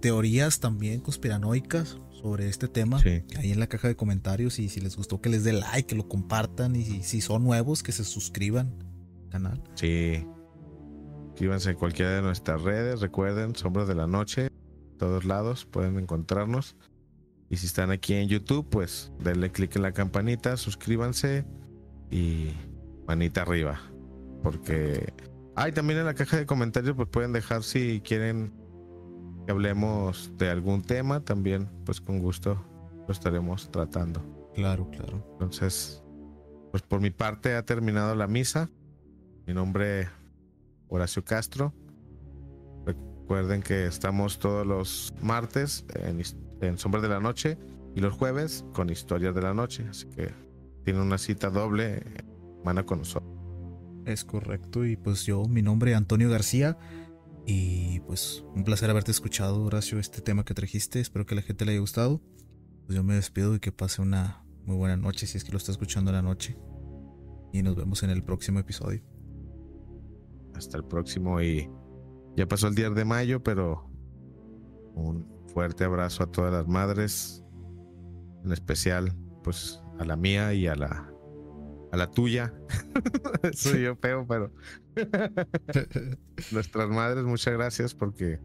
teorías también conspiranoicas sobre este tema. Sí, Ahí en la caja de comentarios. Y si les gustó, que les dé like, que lo compartan. Y si son nuevos, que se suscriban al canal. sí. Suscríbanse en cualquiera de nuestras redes. Recuerden, Sombras de la Noche. Todos lados pueden encontrarnos. Y si están aquí en YouTube, pues denle click en la campanita, suscríbanse y manita arriba. Porque Y también en la caja de comentarios pues pueden dejar si quieren que hablemos de algún tema, también pues con gusto lo estaremos tratando. Claro. Entonces, pues por mi parte ha terminado la misa. Mi nombre Horacio Castro. Recuerden que estamos todos los martes en Sombras de la Noche y los jueves con Historias de la Noche, así que tienen una cita doble semana con nosotros. Es correcto, y pues mi nombre es Antonio García, y pues un placer haberte escuchado, Horacio, este tema que trajiste. Espero que a la gente le haya gustado. Pues yo me despido y que pase una muy buena noche si es que lo está escuchando en la noche, y nos vemos en el próximo episodio. Hasta el próximo, y ya pasó el 10 de mayo, pero un fuerte abrazo a todas las madres, en especial pues a la mía y a la tuya. Soy yo feo, pero nuestras madres, muchas gracias, porque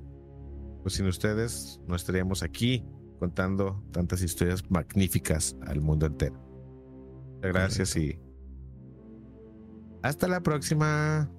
pues sin ustedes no estaríamos aquí contando tantas historias magníficas al mundo entero. Muchas gracias. Correcto. Y hasta la próxima.